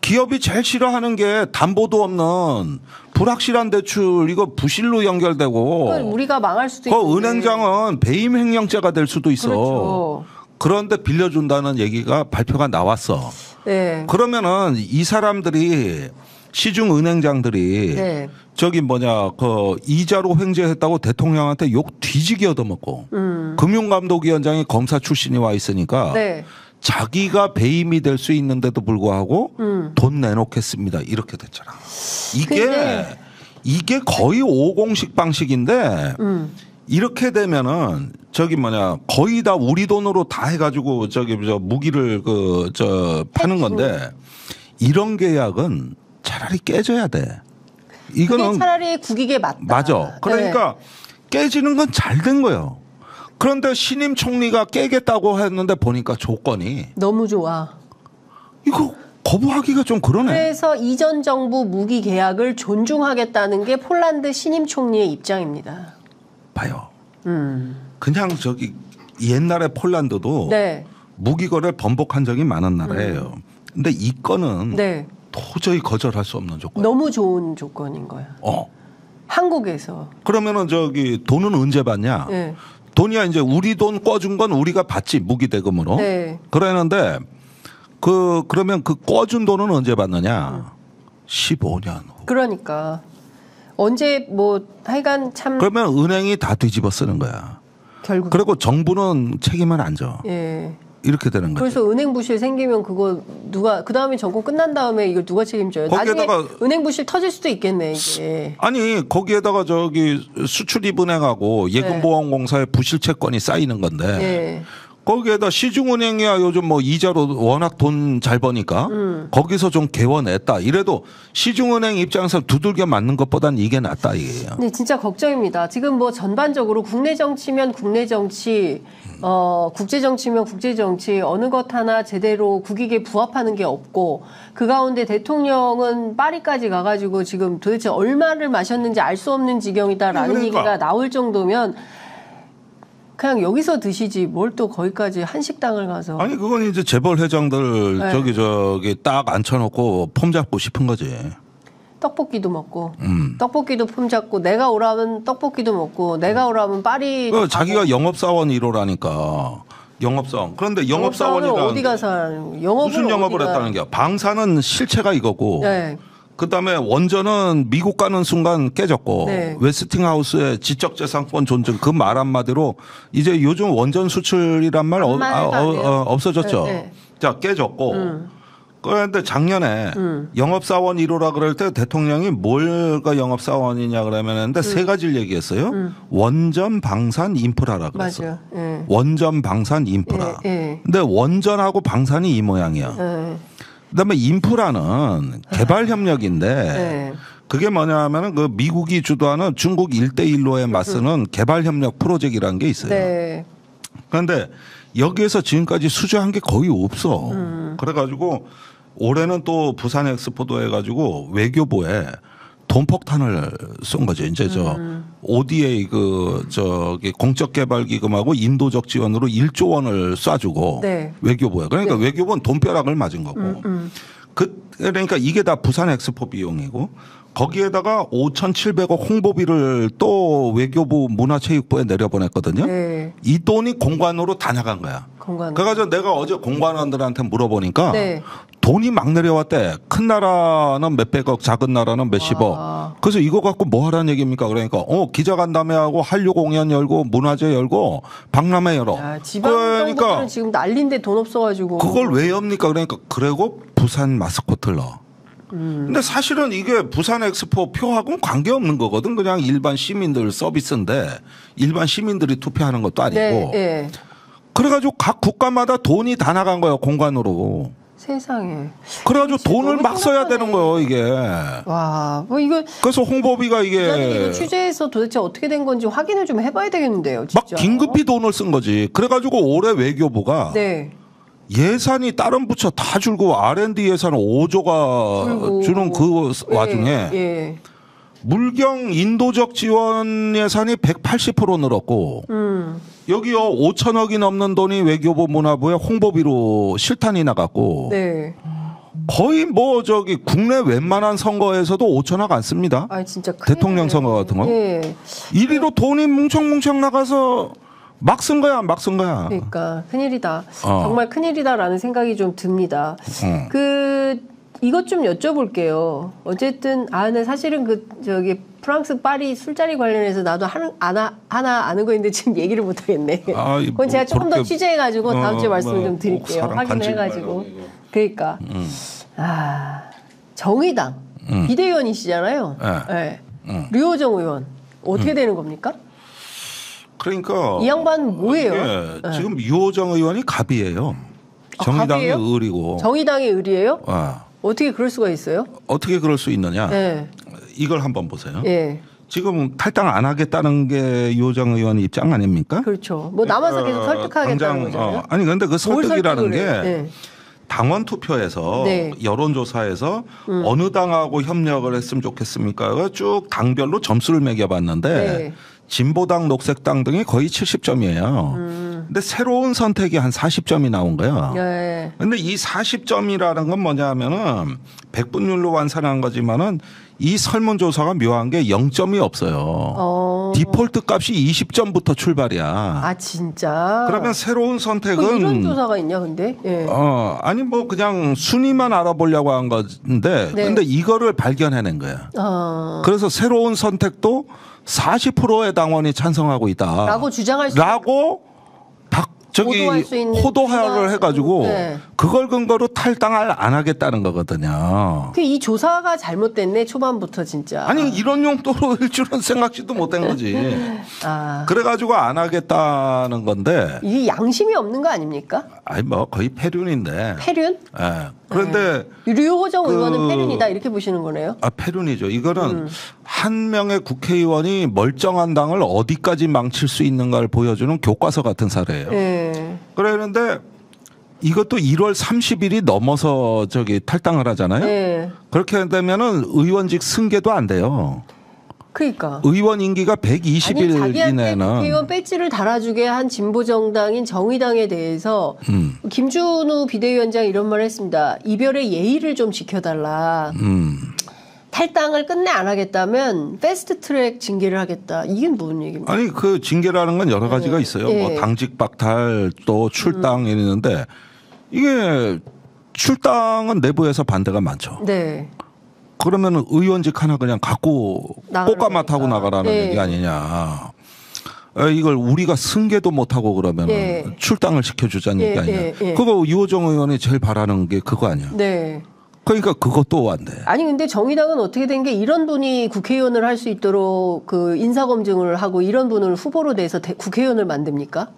B: 기업이 제일 싫어하는 게 담보도 없는 불확실한 대출 이거 부실로 연결되고
A: 우리가 망할 수도
B: 그
A: 있고
B: 은행장은 배임 횡령죄가 될 수도 있어.
A: 그렇죠.
B: 그런데 빌려준다는 얘기가 발표가 나왔어.
A: 네.
B: 그러면은 이 사람들이 시중 은행장들이
A: 네.
B: 저기 뭐냐 그 이자로 횡재했다고 대통령한테 욕 뒤지게 얻어먹고 금융감독위원장이 검사 출신이 와 있으니까
A: 네.
B: 자기가 배임이 될 수 있는데도 불구하고 돈 내놓겠습니다 이렇게 됐잖아. 이게 거의 5공식 방식인데 이렇게 되면은 저기 뭐냐 거의 다 우리 돈으로 다 해가지고 저기 저 무기를 그 저 파는 건데 이런 계약은 차라리 깨져야 돼. 이거는
A: 차라리 국익에 맞다.
B: 맞아. 그러니까 깨지는 건 잘 된 거예요. 그런데 신임 총리가 깨겠다고 했는데 보니까 조건이
A: 너무 좋아.
B: 이거 거부하기가 좀 그러네.
A: 그래서 이전 정부 무기 계약을 존중하겠다는 게 폴란드 신임 총리의 입장입니다.
B: 봐요. 그냥 저기 옛날에 폴란드도
A: 네.
B: 무기 거래를 번복한 적이 많은 나라예요. 근데 이 건은
A: 네.
B: 도저히 거절할 수 없는 조건.
A: 너무 좋은 조건인 거야. 한국에서.
B: 그러면은 저기 돈은 언제 받냐?
A: 네.
B: 돈이야 이제 우리 돈 꿔준 건 우리가 받지 무기 대금으로.
A: 네.
B: 그러는데 그러면 그 꿔준 돈은 언제 받느냐? 15년 후.
A: 그러니까 언제 뭐 하여간 참.
B: 그러면 은행이 다 뒤집어 쓰는 거야.
A: 결국.
B: 그리고 정부는 책임을 안 져.
A: 예. 이렇게
B: 되는 거죠.
A: 그래서 은행 부실 생기면 그거 누가 그 다음에 정권 끝난 다음에 이걸 누가 책임져요? 나중에 은행 부실 터질 수도 있겠네 이게.
B: 아니 거기에다가 저기 수출입은행하고 예금보험공사의 부실 채권이 쌓이는 건데
A: 네.
B: 거기에다 시중은행이야 요즘 뭐 이자로 워낙 돈 잘 버니까 거기서 좀 개원했다. 이래도 시중은행 입장에서 두들겨 맞는 것보단 이게 낫다 이게요.
A: 네, 진짜 걱정입니다. 지금 뭐 전반적으로 국내 정치면 국내 정치, 국제 정치면 국제 정치 어느 것 하나 제대로 국익에 부합하는 게 없고 그 가운데 대통령은 파리까지 가가지고 지금 도대체 얼마를 마셨는지 알 수 없는 지경이다라는
B: 그러니까.
A: 얘기가 나올 정도면. 그냥 여기서 드시지 뭘 또 거기까지 한식당을 가서.
B: 아니 그건 이제 재벌 회장들
A: 네.
B: 저기 딱 앉혀놓고 폼 잡고 싶은 거지.
A: 떡볶이도 먹고 떡볶이도 품 잡고 내가 오라면 떡볶이도 먹고 내가 오라면 파리.
B: 자기가 영업사원 1호라니까. 영업사원. 그런데 영업사원이란
A: 어디 가서 하는 영업을
B: 무슨 영업을 했다는 게 방사는 실체가 이거고.
A: 네.
B: 그다음에 원전은 미국 가는 순간 깨졌고
A: 네.
B: 웨스팅하우스의 지적재산권 존중 그 말 한마디로 이제 요즘 원전 수출이란 말 없어졌죠.
A: 네.
B: 자 깨졌고 그런데 작년에 영업사원 1호라 그럴 때 대통령이 뭘가 영업사원이냐 그러면은데 세 가지를 얘기했어요. 원전, 방산, 인프라라 그랬어.
A: 맞아요. 네.
B: 원전, 방산, 인프라.
A: 네.
B: 근데 원전하고 방산이 이 모양이야.
A: 네.
B: 그다음에 인프라는 개발 협력인데
A: 네.
B: 그게 뭐냐면은 그 미국이 주도하는 중국 1대1로에 맞서는 개발 협력 프로젝트라는 게 있어요.
A: 네.
B: 그런데 여기에서 지금까지 수주한 게 거의 없어. 그래가지고 올해는 또 부산 엑스포도 해가지고 외교부에 돈폭탄을 쏜 거죠. 이제 저 ODA 저기 공적개발기금하고 인도적 지원으로 1조 원을 쏴주고
A: 네.
B: 외교부에 그러니까 외교부는 돈벼락을 맞은 거고 그러니까 이게 다 부산 엑스포 비용이고 거기에다가 5,700억 홍보비를 또 외교부 문화체육부에 내려보냈거든요.
A: 네.
B: 이 돈이 공관으로 다 나간 거야.
A: 공관.
B: 그래가지고 내가 어제 공관원들한테 물어보니까
A: 네.
B: 돈이 막 내려왔대. 큰 나라는 몇백억, 작은 나라는 몇십억. 그래서 이거 갖고 뭐 하라는 얘기입니까? 그러니까 기자간담회 하고 한류 공연 열고 문화제 열고 박람회 열어.
A: 지방 정부들은 지금 난리인데 돈 없어가지고.
B: 그걸 왜 엽니까? 그러니까 그리고 부산 마스코트를 넣어. 근데 사실은 이게 부산 엑스포 표하고는 관계없는 거거든. 그냥 일반 시민들 서비스인데 일반 시민들이 투표하는 것도 아니고.
A: 네, 네.
B: 그래가지고 각 국가마다 돈이 다 나간 거예요. 공관으로.
A: 세상에.
B: 그래가지고 돈을 막 써야 되는 거예요, 이게.
A: 와, 뭐 이거.
B: 그래서 홍보비가
A: 이게 취재해서 도대체 어떻게 된 건지 확인을 좀 해봐야 되겠는데요, 진짜.
B: 막 긴급히 돈을 쓴 거지. 그래가지고 올해 외교부가
A: 네.
B: 예산이 다른 부처 다 줄고 R&D 예산 5조가 주는 그 와중에
A: 예.
B: 물경 인도적 지원 예산이 180% 늘었고 여기요 5천억이 넘는 돈이 외교부 문화부의 홍보비로 실탄이 나갔고
A: 네.
B: 거의 뭐 저기 국내 웬만한 선거에서도 5천억 안 씁니다.
A: 아 진짜
B: 대통령 선거 같은 거.
A: 예.
B: 이리로 돈이 뭉청뭉청 나가서 막 쓴 거야, 막 쓴 거야.
A: 그러니까 큰일이다. 정말 큰일이다라는 생각이 좀 듭니다. 이것 좀 여쭤볼게요. 어쨌든 근데 사실은 저기 프랑스 파리 술자리 관련해서 나도 하나 아는 거 있는데 지금 얘기를 못 하겠네. 그건 제가 조금 더 취재해가지고 다음 주에 말씀을 좀 드릴게요. 확인해가지고. 그러니까 정의당 비대위원이시잖아요. 네. 류호정 의원 어떻게 되는 겁니까?
B: 그러니까
A: 이 양반은 뭐예요?
B: 네. 지금 유호정 의원이 갑이에요. 정의당의 을이고.
A: 정의당의 을이에요? 어떻게 그럴 수가 있어요?
B: 어떻게 그럴 수 있느냐?
A: 네.
B: 이걸 한번 보세요.
A: 네.
B: 지금 탈당 안 하겠다는 게 유호정 의원의 입장 아닙니까?
A: 그렇죠. 뭐 남아서 계속 설득하겠다는 거잖아요.
B: 아니 그런데 그 설득이라는 게
A: 네.
B: 당원 투표에서
A: 네.
B: 여론조사에서 어느 당하고 협력을 했으면 좋겠습니까? 쭉 당별로 점수를 매겨봤는데
A: 네.
B: 진보당, 녹색당 등이 거의 70점이에요. 근데 새로운 선택이 한 40점이 나온 거야.
A: 네.
B: 근데 이 40점이라는 건 뭐냐 하면은 100분율로 환산한 거지만은 이 설문조사가 묘한 게 0점이 없어요. 디폴트 값이 20점부터 출발이야.
A: 아, 진짜?
B: 그러면 새로운 선택은.
A: 이런 조사가 있냐, 근데? 예.
B: 아니, 뭐 그냥 순위만 알아보려고 한 건데.
A: 네.
B: 근데 이거를 발견해낸 거야. 그래서 새로운 선택도 40%의 당원이 찬성하고 있다.
A: 라고 주장할 수
B: 라고 호도화를 해가지고
A: 네.
B: 그걸 근거로 탈당을 안 하겠다는 거거든요.
A: 이 조사가 잘못됐네 초반부터 진짜.
B: 아니 이런 용도로 일 줄은 생각지도 못한 거지. 그래가지고 안 하겠다는 건데.
A: 이게 양심이 없는 거 아닙니까?
B: 아니 뭐 거의 패륜인데.
A: 패륜?
B: 네. 그런데
A: 류호정 의원은 패륜이다 이렇게 보시는 거네요.
B: 패륜이죠. 이거는 한 명의 국회의원이 멀쩡한 당을 어디까지 망칠 수 있는가를 보여주는 교과서 같은 사례예요.
A: 네.
B: 그런데 이것도 1월 30일이 넘어서 탈당을 하잖아요.
A: 네.
B: 그렇게 되면은 의원직 승계도 안 돼요.
A: 그러니까
B: 의원 임기가 120일
A: 자기한테
B: 이내는
A: 국회의원 배지를 달아주게 한 진보 정당인 정의당에 대해서 김준우 비대위원장 이런 말을 했습니다. 이별의 예의를 좀 지켜달라. 탈당을 끝내 안 하겠다면 패스트트랙 징계를 하겠다. 이게 무슨 얘기입니까?
B: 아니 그 징계라는 건 여러 가지가 있어요. 뭐 당직 박탈 또 출당 이랬는데 이게 출당은 내부에서 반대가 많죠.
A: 네.
B: 그러면 의원직 하나 그냥 갖고 꽃가마 타고 나가라는
A: 네.
B: 얘기 아니냐. 이걸 우리가 승계도 못하고 그러면 출당을 시켜주자는 얘기 아니냐. 그거 유호정 의원이 제일 바라는 게 그거 아니야.
A: 네.
B: 그러니까 그것도 안 돼.
A: 아니 근데 정의당은 어떻게 된 게 이런 분이 국회의원을 할 수 있도록 그 인사검증을 하고 이런 분을 후보로 내서 국회의원을 만듭니까?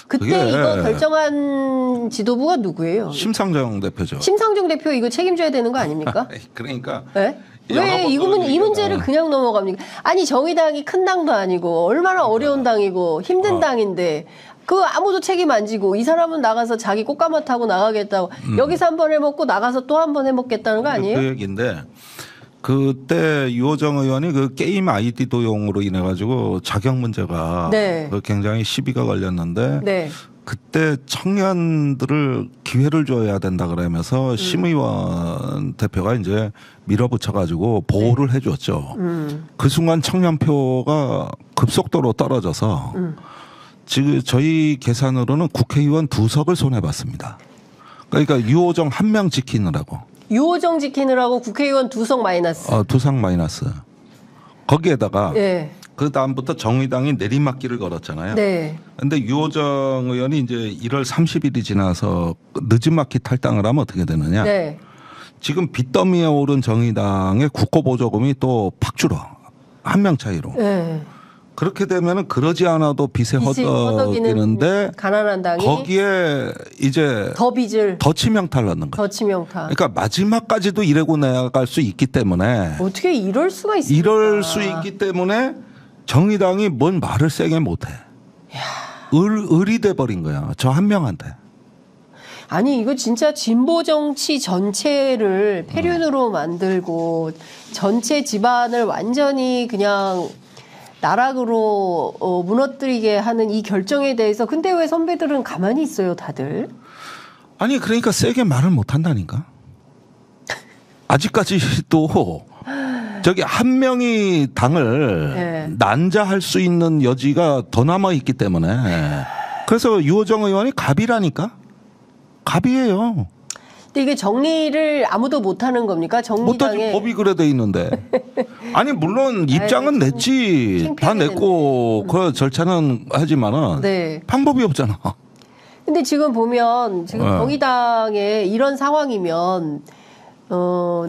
A: 그때 이거 결정한 지도부가 누구예요?
B: 심상정 대표죠.
A: 심상정 대표 이거 책임져야 되는 거 아닙니까?
B: 그러니까.
A: 네? 왜 이 문제를 그냥 넘어갑니까? 아니 정의당이 큰 당도 아니고 얼마나 어려운 당이고 힘든 당인데 그 아무도 책임 안 지고 이 사람은 나가서 자기 꽃가마 타고 나가겠다고 여기서 한 번 해먹고 나가서 또 한 번 해먹겠다는 거 아니에요?
B: 그 얘기인데 그때 유호정 의원이 그 게임 아이디 도용으로 인해 가지고 자격 문제가 굉장히 시비가 걸렸는데 그때 청년들을 기회를 줘야 된다 그러면서 심의원 대표가 이제 밀어붙여가지고 보호를 해줬죠. 그 순간 청년표가 급속도로 떨어져서 지금 저희 계산으로는 국회의원 2석을 손해봤습니다. 그러니까 유호정 1명 지키느라고.
A: 유호정 지키느라고 국회의원 2석 마이너스.
B: 2석 마이너스. 거기에다가
A: 네.
B: 그 다음부터 정의당이 내리막길을 걸었잖아요.
A: 네.
B: 근데 유호정 의원이 이제 1월 30일이 지나서 늦은 막히 탈당을 하면 어떻게 되느냐.
A: 네.
B: 지금 빚더미에 오른 정의당의 국고보조금이 또 팍 줄어. 1명 차이로.
A: 네.
B: 그렇게 되면은 그러지 않아도 빚에 허덕이는데
A: 가난한 당이
B: 거기에 이제
A: 더 빚을
B: 더 치명타를 넣는 거예요.
A: 더 치명타.
B: 그러니까 마지막까지도 이래고 나갈 수 있기 때문에
A: 어떻게 이럴 수가 있습니까?
B: 이럴 수 있기 때문에 정의당이 뭔 말을 세게 못해. 을이 돼버린 거야. 저 한 명한테.
A: 아니 이거 진짜 진보 정치 전체를 폐륜으로 만들고 전체 집안을 완전히 그냥 나락으로 무너뜨리게 하는 이 결정에 대해서 근데 왜 선배들은 가만히 있어요 다들?
B: 아니 그러니까 세게 말을 못한다니까. 아직까지도 저기 한 명이 당을
A: 네.
B: 난자할 수 있는 여지가 더 남아 있기 때문에 그래서 유호정 의원이 갑이라니까. 갑이에요.
A: 근데 이게 정리를 아무도 못하는 겁니까?
B: 못하지.
A: 정리당에
B: 법이 그래 돼 있는데. 아니 물론 입장은 냈지. 다 냈고 그 절차는 하지만은
A: 네.
B: 방법이 없잖아.
A: 근데 지금 보면 지금 정의당에 이런 상황이면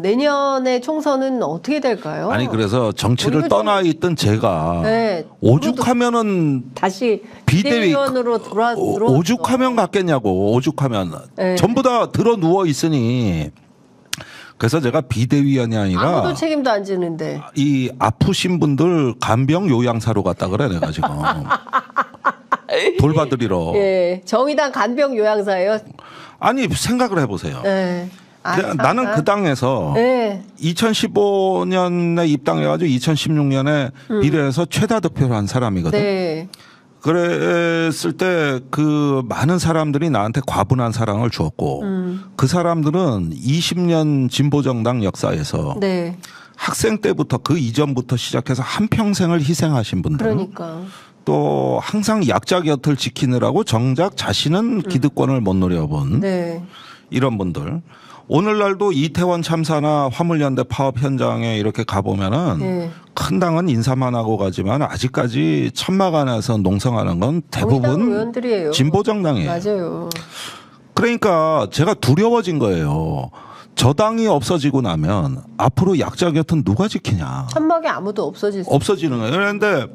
A: 내년에 총선은 어떻게 될까요?
B: 아니 그래서 정치를 떠나 있던 제가
A: 네,
B: 오죽하면은
A: 다시
B: 비대위
A: 비대위원으로 들어
B: 오죽하면 갔겠냐고. 오죽하면
A: 네.
B: 전부 다 들어 누워 있으니 그래서 제가 비대위원이 아니라
A: 아무도 책임도 안 지는데
B: 이 아프신 분들 간병 요양사로 갔다 그래 내가 지금 돌봐드리러.
A: 예, 정의당 간병 요양사예요.
B: 아니 생각을 해보세요.
A: 네.
B: 나는 그 당에서
A: 네.
B: 2015년에 입당해가지고 2016년에 비례해서 최다 득표를 한 사람이거든.
A: 네.
B: 그랬을 때 그 많은 사람들이 나한테 과분한 사랑을 주었고 그 사람들은 20년 진보정당 역사에서
A: 네.
B: 학생 때부터 그 이전부터 시작해서 한평생을 희생하신 분들.
A: 그러니까.
B: 또 항상 약자 곁을 지키느라고 정작 자신은 기득권을 못 노려본
A: 네.
B: 이런 분들. 오늘날도 이태원 참사나 화물연대 파업 현장에 이렇게 가보면은
A: 네.
B: 큰 당은 인사만 하고 가지만 아직까지 천막 안에서 농성하는 건 대부분
A: 의원들이에요.
B: 진보정당이에요.
A: 맞아요.
B: 그러니까 제가 두려워진 거예요. 저 당이 없어지고 나면 앞으로 약자 곁은 누가 지키냐.
A: 천막에 아무도
B: 없어지는 거예요. 그런데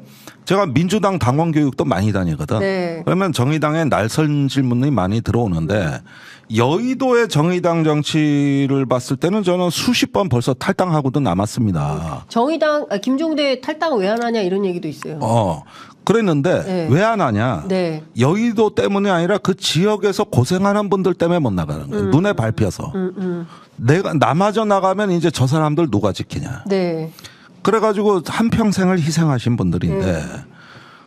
B: 제가 민주당 당원 교육도 많이 다니거든.
A: 네.
B: 그러면 정의당에 날선 질문이 많이 들어오는데 여의도의 정의당 정치를 봤을 때는 저는 수십 번 벌써 탈당하고도 남았습니다.
A: 정의당 김종대 탈당 왜 안 하냐 이런 얘기도 있어요.
B: 그랬는데
A: 네.
B: 왜 안 하냐.
A: 네.
B: 여의도 때문이 아니라 그 지역에서 고생하는 분들 때문에 못 나가는 거예요. 눈에 밟혀서. 내가 나마저 나가면 이제 저 사람들 누가 지키냐.
A: 네.
B: 그래가지고 한평생을 희생하신 분들인데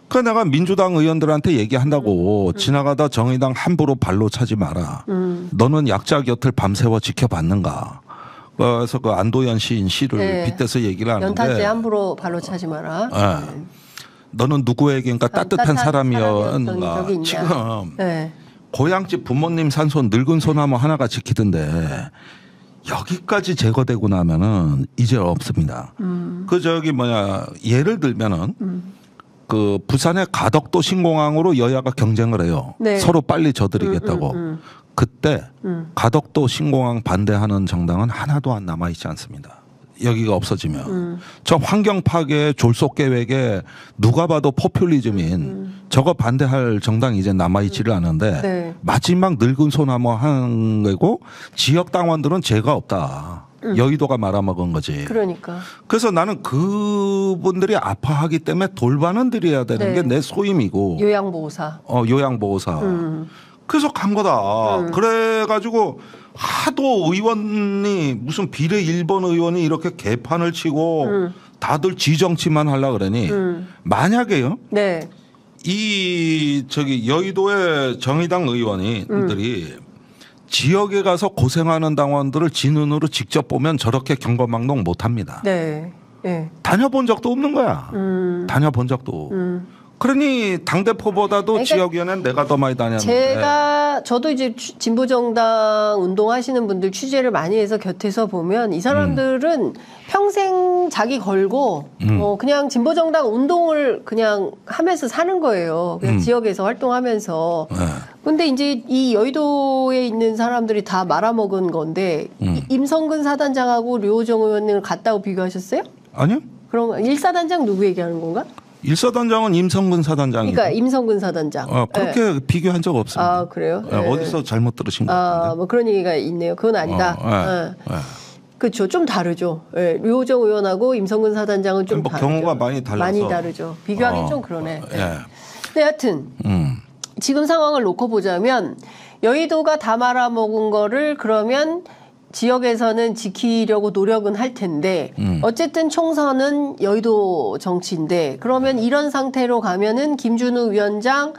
B: 그 내가 민주당 의원들한테 얘기한다고 지나가다 정의당 함부로 발로 차지 마라. 너는 약자 곁을 밤새워 지켜봤는가. 그래서 그 안도현 시인 시를
A: 네.
B: 빗대서 얘기를 하는데
A: 연탄재 함부로 발로 차지 마라.
B: 네. 너는 누구에겐가 따뜻한 사람이었는가. 지금
A: 네.
B: 고향집 부모님 산손 늙은 소나무 하나가 지키던데 여기까지 제거되고 나면은 이제 없습니다. 그 저기 예를 들면은 그 부산의 가덕도 신공항으로 여야가 경쟁을 해요.
A: 네.
B: 서로 빨리 져드리겠다고. 그때 가덕도 신공항 반대하는 정당은 하나도 안 남아 있지 않습니다. 여기가 없어지면 저 환경 파괴 졸속 계획에 누가 봐도 포퓰리즘인 저거 반대할 정당이 이제 남아 있지를 않은데
A: 네.
B: 마지막 늙은 소나무 한 거고 지역 당원들은 죄가 없다. 여의도가 말아먹은 거지.
A: 그러니까.
B: 그래서 나는 그분들이 아파하기 때문에 돌반은 드려야 되는
A: 네.
B: 게 내 소임이고.
A: 요양보호사.
B: 요양보호사. 그래서 간 거다. 그래가지고 하도 의원이 무슨 비례 1번 의원이 이렇게 개판을 치고 다들 지정치만 하려고 그러니 만약에요.
A: 네.
B: 여의도의 정의당 의원들이 지역에 가서 고생하는 당원들을 지 눈으로 직접 보면 저렇게 경거망동 못합니다.
A: 네. 네.
B: 다녀본 적도 없는 거야. 다녀본 적도. 그러니 당대표보다도 그러니까 지역위원회는 내가 더 많이 다녔는데.
A: 저도 이제 진보정당 운동하시는 분들 취재를 많이 해서 곁에서 보면 이 사람들은 평생 자기 걸고 그냥 진보정당 운동을 그냥 하면서 사는 거예요. 그냥 지역에서 활동하면서. 근데 이제 이 여의도에 있는 사람들이 다 말아먹은 건데 임성근 사단장하고 류호정 의원을 같다고 비교하셨어요?
B: 아니요.
A: 그럼 1사단장 누구 얘기하는 건가?
B: 1사단장은 임성근 사단장이고.
A: 그러니까 임성근 사단장.
B: 그렇게 네. 비교한 적 없습니다.
A: 아, 그래요?
B: 네. 어디서 잘못 들으신 것 같은데.
A: 뭐 그런 얘기가 있네요. 그건 아니다. 그렇죠. 좀 다르죠. 네. 류호정 의원하고 임성근 사단장은 좀 다르죠.
B: 경우가 많이 달라서.
A: 많이 다르죠. 비교하기 좀 그러네. 네.
B: 네.
A: 근데 하여튼 지금 상황을 놓고 보자면 여의도가 다 말아먹은 거를 그러면 지역에서는 지키려고 노력은 할 텐데 어쨌든 총선은 여의도 정치인데 그러면 이런 상태로 가면은 김준우 위원장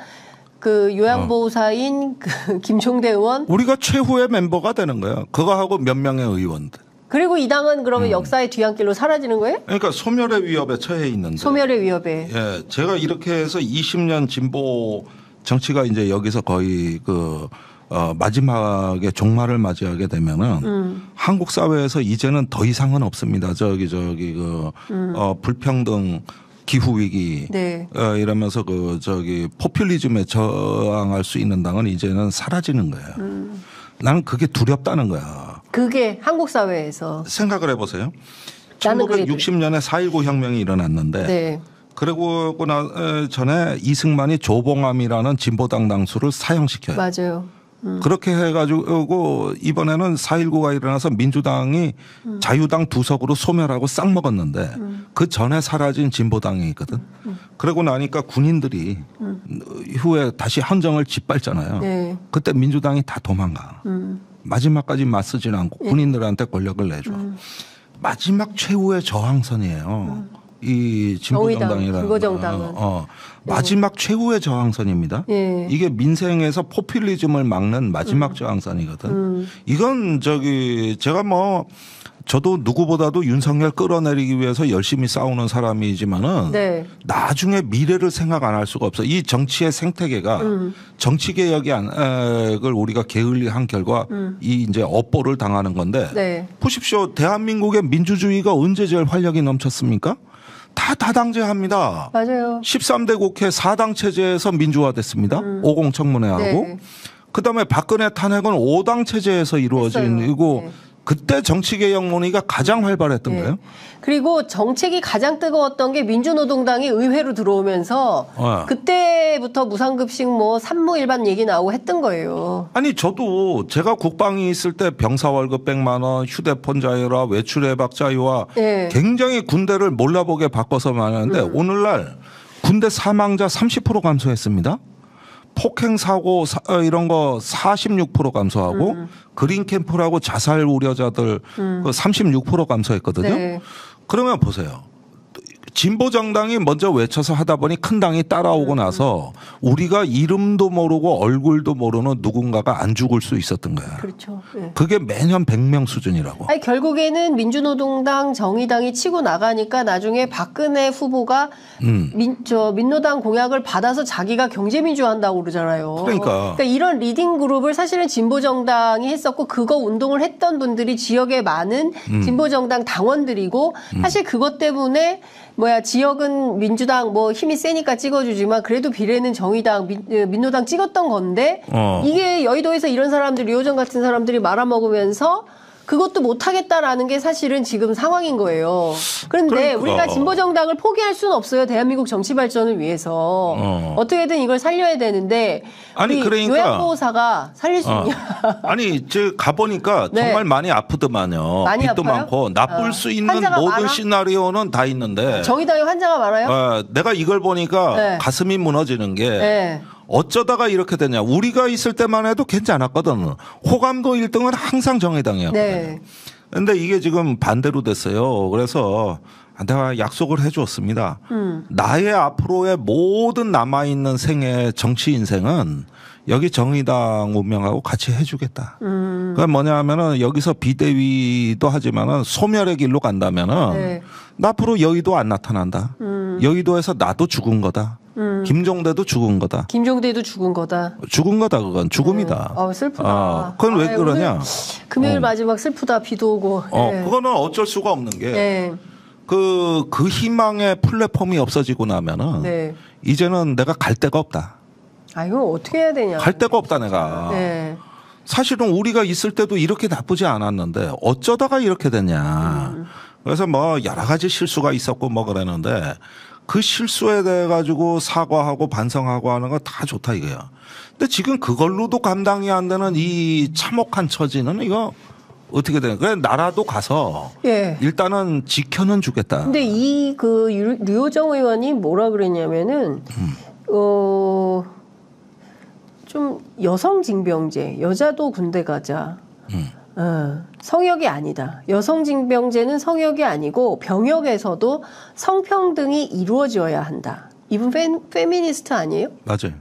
A: 그 요양보호사인 그 김종대 의원
B: 우리가 최후의 멤버가 되는 거야. 그거 하고 몇 명의 의원들.
A: 그리고 이 당은 그러면 역사의 뒤안길로 사라지는 거예요?
B: 그러니까 소멸의 위협에 처해 있는데.
A: 소멸의 위협에.
B: 예, 제가 이렇게 해서 20년 진보 정치가 이제 여기서 거의 마지막에 종말을 맞이하게 되면은 한국 사회에서 이제는 더 이상은 없습니다. 불평등 기후 위기
A: 네.
B: 이러면서 포퓰리즘에 저항할 수 있는 당은 이제는 사라지는 거예요. 나는 그게 두렵다는 거야.
A: 그게 한국 사회에서 생각을
B: 해보세요. 1960년에 4.19 혁명이 일어났는데
A: 네.
B: 그리고 전에 이승만이 조봉암이라는 진보당 당수를 사형시켜요.
A: 맞아요.
B: 그렇게 해가지고 이번에는 4.19가 일어나서 민주당이 자유당 두석으로 소멸하고 싹 먹었는데 그 전에 사라진 진보당이 있거든. 그러고 나니까 군인들이 후에 다시 헌정을 짓밟잖아요. 네. 그때 민주당이 다 도망가. 마지막까지 맞서진 않고 군인들한테 권력을 내줘. 마지막 최후의 저항선이에요. 이 진보정당이라는
A: 진보정당은
B: 마지막 최후의 저항선입니다.
A: 네.
B: 이게 민생에서 포퓰리즘을 막는 마지막 저항선이거든. 이건 제가 저도 누구보다도 윤석열 끌어내리기 위해서 열심히 싸우는 사람이지만은
A: 네.
B: 나중에 미래를 생각 안 할 수가 없어. 이 정치의 생태계가 정치개혁을 우리가 게을리한 결과 이 이제 업보를 당하는 건데
A: 네. 보십시오.
B: 대한민국의 민주주의가 언제 제일 활력이 넘쳤습니까? 다 다당제합니다.
A: 맞아요.
B: 13대 국회 4당 체제에서 민주화됐습니다. 50 청문회하고. 네. 그다음에 박근혜 탄핵은 5당 체제에서 이루어진 이고 네. 그때 정치개혁 논의가 가장 활발했던
A: 네.
B: 거예요.
A: 그리고 정책이 가장 뜨거웠던 게 민주노동당이 의회로 들어오면서 그때부터 무상급식 산무 일반 얘기 나오고 했던 거예요.
B: 아니 저도 제가 국방이 있을 때 병사 월급 100만 원, 휴대폰 자유화, 외출 예방 자유화 네. 굉장히 군대를 몰라보게 바꿔서 말하는데 오늘날 군대 사망자 30% 감소했습니다. 폭행 사고 이런 거 46% 감소하고 그린 캠프라고 자살 우려자들 36% 감소했거든요. 네. 그러면 보세요. 진보 정당이 먼저 외쳐서 하다 보니 큰 당이 따라오고 나서 우리가 이름도 모르고 얼굴도 모르는 누군가가 안 죽을 수 있었던 거야.
A: 그렇죠. 네.
B: 그게 매년 100명 수준이라고.
A: 아니, 결국에는 민주노동당, 정의당이 치고 나가니까 나중에 박근혜 후보가 민노당 공약을 받아서 자기가 경제민주화 한다고 그러잖아요.
B: 그러니까
A: 이런 리딩 그룹을 사실은 진보 정당이 했었고 그거 운동을 했던 분들이 지역에 많은 진보 정당 당원들이고 사실 그것 때문에 지역은 민주당 힘이 세니까 찍어주지만 그래도 비례는 정의당, 민노당 찍었던 건데 이게 여의도에서 이런 사람들, 류호정 같은 사람들이 말아먹으면서 그것도 못하겠다라는 게 사실은 지금 상황인 거예요. 그런데 우리가 진보정당을 포기할 수는 없어요. 대한민국 정치 발전을 위해서. 어떻게든 이걸 살려야 되는데
B: 아니 그러니까
A: 요양보호사가 살릴 수 있냐.
B: 아니 가보니까 네. 정말 많이 아프더만요.
A: 많이
B: 빚도
A: 아파요?
B: 많고 나쁠 수 있는 모든 많아? 시나리오는 다 있는데
A: 정의당에 환자가 많아요?
B: 내가 이걸 보니까 네. 가슴이 무너지는 게 네. 어쩌다가 이렇게 되냐. 우리가 있을 때만 해도 괜찮았거든. 호감도 1등은 항상 정의당이었거든. 네. 근데 이게 지금 반대로 됐어요. 그래서 내가 약속을 해줬습니다. 나의 앞으로의 모든 남아있는 생애 정치 인생은 여기 정의당 운명하고 같이 해주겠다. 그러니까 뭐냐 하면은 여기서 비대위도 하지만은 소멸의 길로 간다면은
A: 네.
B: 나 앞으로 여의도 안 나타난다. 여의도에서 나도 죽은 거다. 김종대도 죽은 거다.
A: 김종대도 죽은 거다.
B: 죽은 거다 그건 죽음이다.
A: 슬프다.
B: 그건 왜 그러냐?
A: 금요일 마지막 슬프다. 비도 오고. 네.
B: 그거는 어쩔 수가 없는 게
A: 네.
B: 그 희망의 플랫폼이 없어지고 나면은
A: 네.
B: 이제는 내가 갈 데가 없다.
A: 이거 어떻게 해야 되냐.
B: 갈 데가 없다 내가.
A: 네.
B: 사실은 우리가 있을 때도 이렇게 나쁘지 않았는데 어쩌다가 이렇게 됐냐. 그래서 뭐 여러 가지 실수가 있었고 뭐 그랬는데 그 실수에 대해 가지고 사과하고 반성하고 하는 거 다 좋다 이거예요. 근데 지금 그걸로도 감당이 안 되는 이 참혹한 처지는 이거 어떻게 되는 거야? 나라도 가서
A: 예.
B: 일단은 지켜는 주겠다.
A: 근데 류호정 의원이 뭐라 그랬냐면은 좀 여성 징병제, 여자도 군대 가자. 성역이 아니다. 여성 징병제는 성역이 아니고 병역에서도 성평등이 이루어져야 한다. 이분 페미니스트 아니에요?
B: 맞아요.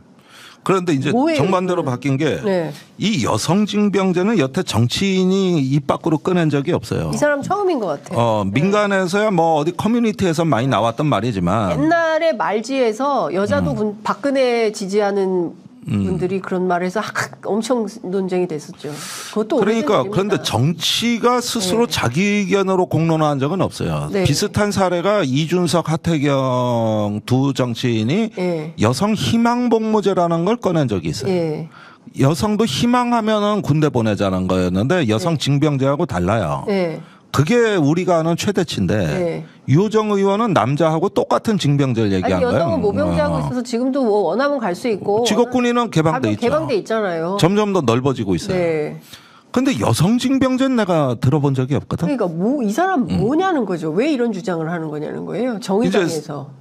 B: 그런데 이제
A: 뭐예요,
B: 정반대로
A: 이거는?
B: 바뀐 게 이
A: 네.
B: 여성 징병제는 여태 정치인이 입 밖으로 꺼낸 적이 없어요.
A: 이 사람 처음인 것 같아요.
B: 민간에서야 뭐 어디 커뮤니티에서 많이 나왔던 말이지만
A: 옛날에 말지에서 여자도 박근혜 지지하는 분들이 그런 말을 해서 엄청 논쟁이 됐었죠. 그것도
B: 그러니까
A: 오래된
B: 그런데
A: 일입니다.
B: 정치가 스스로 자기 의견으로 공론화한 적은 없어요.
A: 네.
B: 비슷한 사례가 이준석, 하태경 두 정치인이
A: 네.
B: 여성 희망 복무제라는 걸 꺼낸 적이 있어요.
A: 예.
B: 여성도 희망하면은 군대 보내자는 거였는데 여성 징병제하고 달라요.
A: 예.
B: 그게 우리가 아는 최대치인데
A: 네.
B: 유호정 의원은 남자하고 똑같은 징병제를 얘기한 거예요.
A: 여성은 모병제하고 있어서 지금도 뭐 원하면 갈 수 있고
B: 직업군인은 개방돼 있죠.
A: 개방돼 있잖아요.
B: 점점 더 넓어지고 있어요.
A: 네.
B: 근데 여성 징병제는 내가 들어본 적이 없거든.
A: 그러니까 이 사람 뭐냐는 거죠. 왜 이런 주장을 하는 거냐는 거예요. 정의당에서.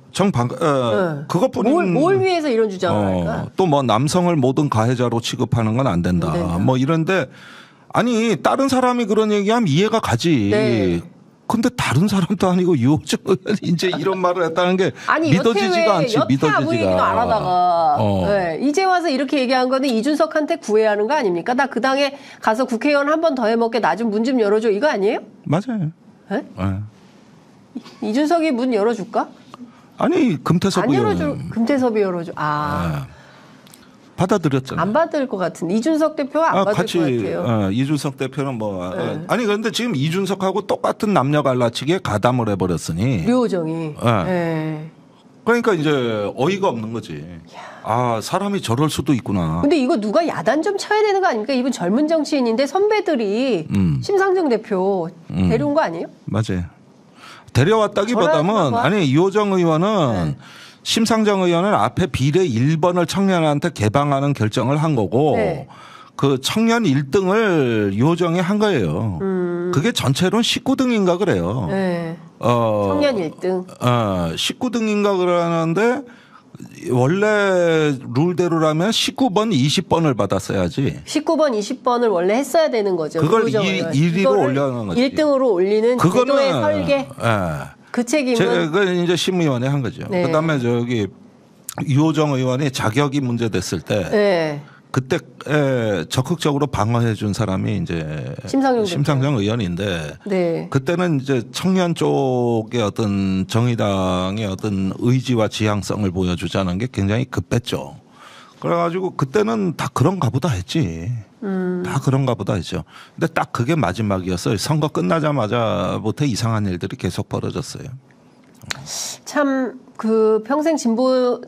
B: 그것뿐인
A: 뭘 위해서 이런 주장을 할까?
B: 또 뭐 남성을 모든 가해자로 취급하는 건 안 된다. 뭐 이런데 아니 다른 사람이 그런 얘기하면 이해가 가지.
A: 네.
B: 근데 다른 사람도 아니고 유호정 의원이 이제 이런 말을 했다는 게 믿어지지가 않지.
A: 여태 아무 얘기도 안 하다가 네. 이제 와서 이렇게 얘기한 거는 이준석한테 구애야 하는 거 아닙니까? 나 그 당에 가서 국회의원 한 번 더 해먹게 나 좀 문 좀 열어줘 이거 아니에요?
B: 맞아요.
A: 네?
B: 네.
A: 이준석이 문 열어줄까?
B: 아니 금태섭
A: 안
B: 의원
A: 열어줄 금태섭이 열어줘.
B: 받아들였잖아요.
A: 안 받을 것 같은데 이준석 대표가 안 받을
B: 같이,
A: 것 같아요.
B: 이준석 대표는 뭐 아니 그런데 지금 이준석하고 똑같은 남녀 갈라치기에 가담을 해버렸으니
A: 류호정이. 네.
B: 그러니까 이제 어이가 없는 거지. 사람이 저럴 수도 있구나.
A: 근데 이거 누가 야단 좀 쳐야 되는 거 아닙니까? 이분 젊은 정치인인데 선배들이 심상정 대표 데려온 거 아니에요?
B: 맞아요. 데려왔다기보다는 아니 유호정 의원은 심상정 의원은 앞에 비례 1번을 청년한테 개방하는 결정을 한 거고 그 청년 1등을 유호정이 한 거예요. 그게 전체로는 19등인가 그래요.
A: 청년 1등.
B: 19등인가 그러는데 원래 룰대로라면 19번, 20번을 받았어야지.
A: 19번, 20번을 원래 했어야 되는 거죠.
B: 그걸 1위로 올려놓은 거지.
A: 1등으로 올리는 제도의 설계. 그 책임은
B: 그건 이제 심의원이 한 거죠. 그다음에 저기 유호정 의원이 자격이 문제됐을 때 그때 적극적으로 방어해 준 사람이 이제 심상정 의원인데 그때는 이제 청년 쪽의 어떤 정의당의 어떤 의지와 지향성을 보여주자는 게 굉장히 급했죠. 그래가지고 그때는 다 그런가 보다 했지. 다 그런가 보다 했죠. 근데 딱 그게 마지막이었어요. 선거 끝나자마자부터 이상한 일들이 계속 벌어졌어요.
A: 참 그 평생 진보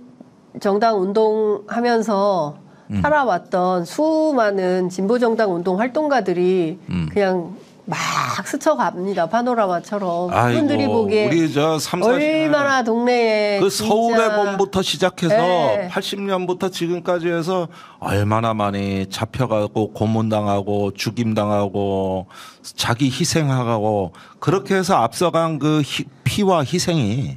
A: 정당 운동하면서 살아왔던 수많은 진보 정당 운동 활동가들이 그냥 막 스쳐갑니다. 파노라마처럼. 그분들이 보기에
B: 우리 저 3, 40년
A: 얼마나 동네에
B: 그 서울의 봄부터 시작해서 80년부터 지금까지 해서 얼마나 많이 잡혀가고 고문당하고 죽임당하고 자기 희생하고 그렇게 해서 앞서간 그 피와 희생이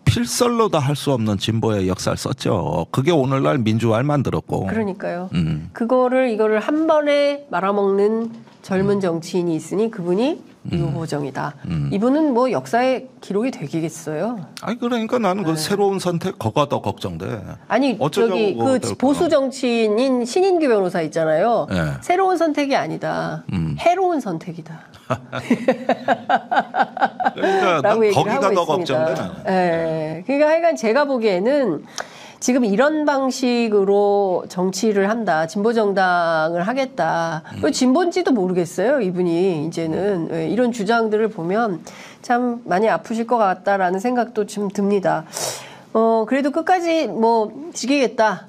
B: 필설로도 할 수 없는 진보의 역사를 썼죠. 그게 오늘날 민주화를 만들었고.
A: 그러니까요. 이거를 한 번에 말아먹는 젊은 정치인이 있으니 그분이 유호정이다. 이분은 뭐 역사의 기록이 되겠어요.
B: 아니 그러니까 나는 그 새로운 선택 그거가 더 걱정돼.
A: 아니 저기 그 보수 정치인인 신인규 변호사 있잖아요.
B: 네.
A: 새로운 선택이 아니다. 해로운 선택이다.
B: 그러니까 난 거기가 더 걱정돼.
A: 네. 그러니까 하여간 제가 보기에는 지금 이런 방식으로 정치를 한다. 진보정당을 하겠다. 진보인지도 모르겠어요. 이분이 이제는. 이런 주장들을 보면 참 많이 아프실 것 같다라는 생각도 좀 듭니다. 그래도 끝까지 뭐 지키겠다.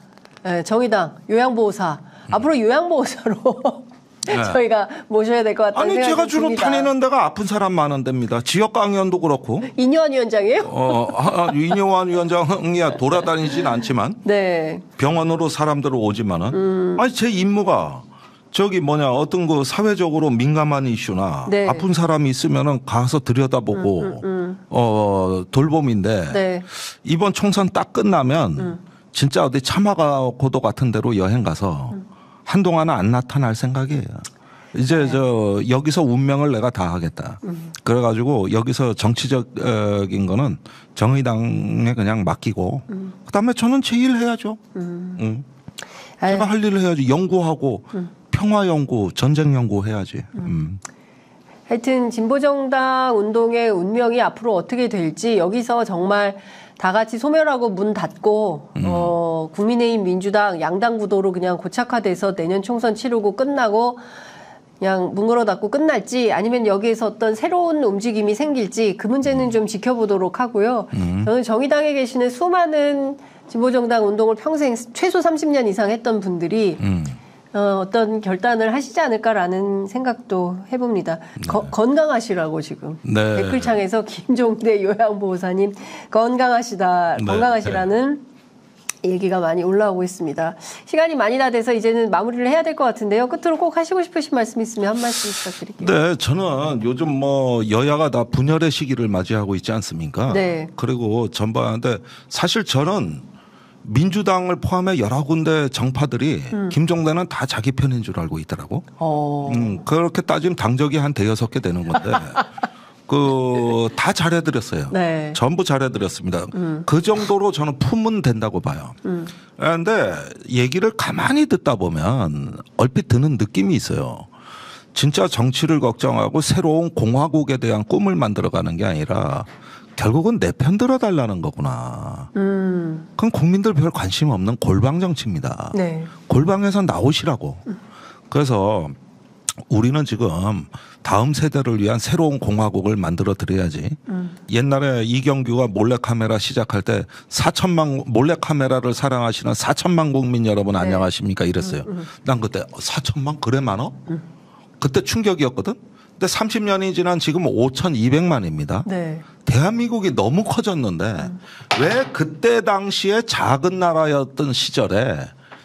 A: 정의당 요양보호사. 앞으로 요양보호사로 저희가 모셔야 될 것 같다는 생각이
B: 제가 주로
A: 듭니다.
B: 다니는 데가 아픈 사람 많은 데입니다. 지역 강연도 그렇고.
A: 이뇨한 위원장이에요?
B: 이뇨한 위원장이야 돌아다니진 않지만
A: 네.
B: 병원으로 사람들 오지만은 아니 제 임무가 저기 어떤 그 사회적으로 민감한 이슈나
A: 네.
B: 아픈 사람이 있으면은 가서 들여다보고 돌봄인데
A: 네.
B: 이번 총선 딱 끝나면 진짜 어디 차마고도 같은 데로 여행 가서 한동안은 안 나타날 생각이에요. 이제 여기서 운명을 내가 다 하겠다. 그래가지고 여기서 정치적인 거는 정의당에 그냥 맡기고 그다음에 저는 제 일 해야죠. 제가 할 일을 해야지. 연구하고 평화 연구, 전쟁 연구 해야지.
A: 하여튼 진보정당 운동의 운명이 앞으로 어떻게 될지 여기서 정말 다 같이 소멸하고 문 닫고 국민의힘 민주당 양당 구도로 그냥 고착화돼서 내년 총선 치르고 끝나고 그냥 문 걸어 닫고 끝날지 아니면 여기에서 어떤 새로운 움직임이 생길지 그 문제는 좀 지켜보도록 하고요. 저는 정의당에 계시는 수많은 진보정당 운동을 평생 최소 30년 이상 했던 분들이 어떤 결단을 하시지 않을까라는 생각도 해봅니다.
B: 네.
A: 건강하시라고 지금
B: 네.
A: 댓글창에서 김종대 요양보호사님 건강하시라는 얘기가 많이 올라오고 있습니다. 시간이 많이 다 돼서 이제는 마무리를 해야 될 것 같은데요. 끝으로 꼭 하시고 싶으신 말씀 있으면 한 말씀 부탁드릴게요.
B: 네, 저는 요즘 여야가 다 분열의 시기를 맞이하고 있지 않습니까?
A: 네.
B: 그리고 전반인데 사실 저는 민주당을 포함해 여러 군데 정파들이 김종대는 다 자기 편인 줄 알고 있더라고. 그렇게 따지면 당적이 한 5-6개 되는 건데. 다 잘해드렸어요.
A: 네.
B: 전부 잘해드렸습니다. 그 정도로 저는 품은 된다고 봐요. 그런데 얘기를 가만히 듣다 보면 얼핏 드는 느낌이 있어요. 진짜 정치를 걱정하고 새로운 공화국에 대한 꿈을 만들어가는 게 아니라 결국은 내 편 들어달라는 거구나. 그건 국민들 별 관심 없는 골방 정치입니다.
A: 네.
B: 골방에서 나오시라고. 그래서 우리는 지금 다음 세대를 위한 새로운 공화국을 만들어 드려야지. 옛날에 이경규가 몰래카메라 시작할 때 4천만 몰래카메라를 사랑하시는 4천만 국민 여러분 안녕하십니까 이랬어요. 난 그때 4천만 그래 많어? 그때 충격이었거든. 근데 30년이 지난 지금 5,200만입니다.
A: 네.
B: 대한민국이 너무 커졌는데 왜 그때 당시에 작은 나라였던 시절에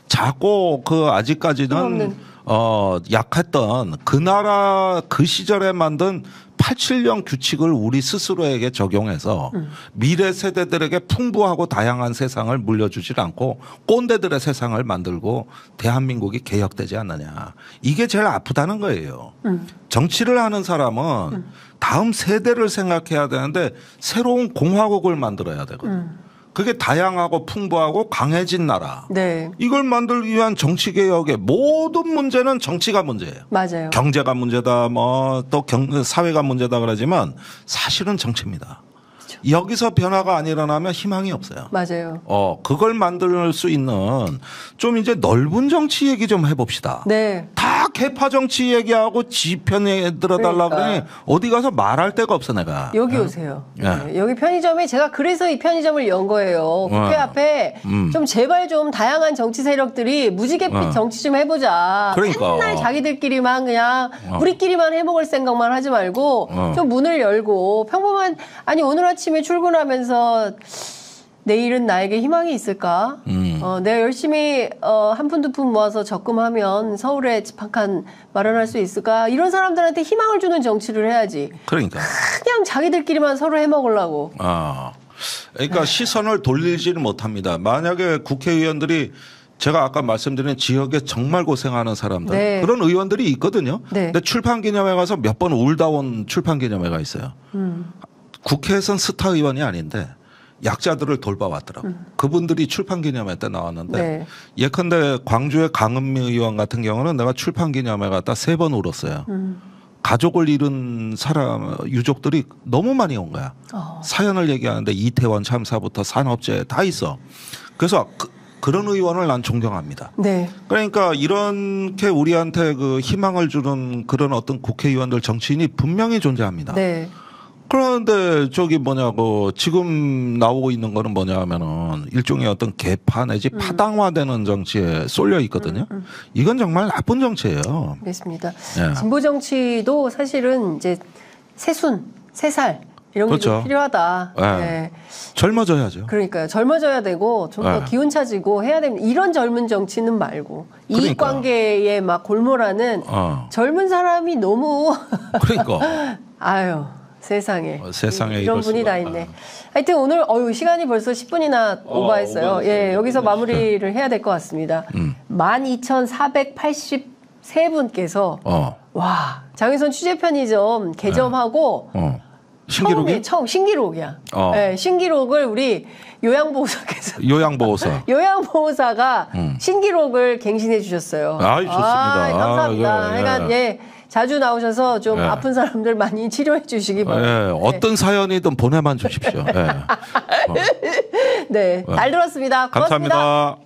B: 자꾸 아직까지는 약했던 그 나라 그 시절에 만든 87년 규칙을 우리 스스로에게 적용해서 미래 세대들에게 풍부하고 다양한 세상을 물려주질 않고 꼰대들의 세상을 만들고 대한민국이 개혁되지 않느냐. 이게 제일 아프다는 거예요. 정치를 하는 사람은 다음 세대를 생각해야 되는데 새로운 공화국을 만들어야 되거든. 그게 다양하고 풍부하고 강해진 나라.
A: 네.
B: 이걸 만들기 위한 정치개혁의 모든 문제는 정치가 문제예요.
A: 맞아요.
B: 경제가 문제다, 또 사회가 문제다 그러지만 사실은 정치입니다. 그렇죠. 여기서 변화가 안 일어나면 희망이 없어요.
A: 맞아요.
B: 그걸 만들 수 있는 좀 이제 넓은 정치 얘기 좀 해봅시다.
A: 네.
B: 다 개파 정치 얘기하고 지 편에 들어달라 그러니 어디 가서 말할 데가 없어 내가.
A: 여기 오세요. 네. 여기 편의점에 제가 그래서 이 편의점을 연 거예요. 국회 앞에 좀 제발 좀 다양한 정치 세력들이 무지개빛 정치 좀 해보자.
B: 그러니까.
A: 맨날 자기들끼리만 그냥 우리끼리만 해먹을 생각만 하지 말고 좀 문을 열고 평범한 아니 오늘 아침에 출근하면서 내일은 나에게 희망이 있을까? 내가 열심히 한 푼 두 푼 모아서 적금하면 서울에 집 한 칸 마련할 수 있을까? 이런 사람들한테 희망을 주는 정치를 해야지.
B: 그러니까.
A: 그냥 자기들끼리만 서로 해먹으려고.
B: 그러니까 시선을 돌리지는 못합니다. 만약에 국회의원들이 제가 아까 말씀드린 지역에 정말 고생하는 사람들
A: 네.
B: 그런 의원들이 있거든요.
A: 네.
B: 근데 출판기념회 가서 몇 번 울다 온 출판기념회가 있어요. 국회에선 스타 의원이 아닌데 약자들을 돌봐왔더라고. 그분들이 출판기념회 때 나왔는데
A: 네.
B: 예컨대 광주의 강은미 의원 같은 경우는 내가 출판기념회 갔다 3번 울었어요. 가족을 잃은 사람 유족들이 너무 많이 온 거야. 사연을 얘기하는데 이태원 참사부터 산업재해 다 있어. 그래서 그런 의원을 난 존경합니다.
A: 네.
B: 그러니까 이렇게 우리한테 그 희망을 주는 그런 어떤 국회의원들 정치인이 분명히 존재합니다.
A: 네.
B: 그런데 저기 뭐냐고 지금 나오고 있는 거는 뭐냐 하면은 일종의 어떤 개파 내지 파당화되는 정치에 쏠려 있거든요. 이건 정말 나쁜 정치예요.
A: 그렇습니다.
B: 예.
A: 진보 정치도 사실은 이제 새순, 새살 이런 게
B: 그렇죠.
A: 좀 필요하다.
B: 예.
A: 네.
B: 젊어져야죠.
A: 그러니까요. 젊어져야 되고 좀 더
B: 네.
A: 기운차지고 해야 됩니다. 이런 젊은 정치는 말고
B: 그러니까.
A: 이익관계에 막 골몰하는 젊은 사람이 너무
B: 그러니까.
A: 아유 세상에
B: 세상에
A: 이런
B: 이럴
A: 분이
B: 수가.
A: 다 있네. 하여튼 오늘 시간이 벌써 10분이나 오버했어요.
B: 오버했어요.
A: 예, 여기서 마무리를 해야 될 것 같습니다. 12,483분께서 와 장윤선 취재 편의점 개점하고
B: 신기록이?
A: 처음 신기록이야. 네, 신기록을 우리 요양보호사께서 요양보호사가 신기록을 갱신해 주셨어요.
B: 아이, 좋습니다.
A: 감사합니다.
B: 그래,
A: 그러니까 예. 자주 나오셔서 좀
B: 예.
A: 아픈 사람들 많이 치료해 주시기 바랍니다.
B: 예, 어떤 사연이든 보내만 주십시오. 예.
A: 네, 잘 들었습니다. 고맙습니다.
B: 감사합니다.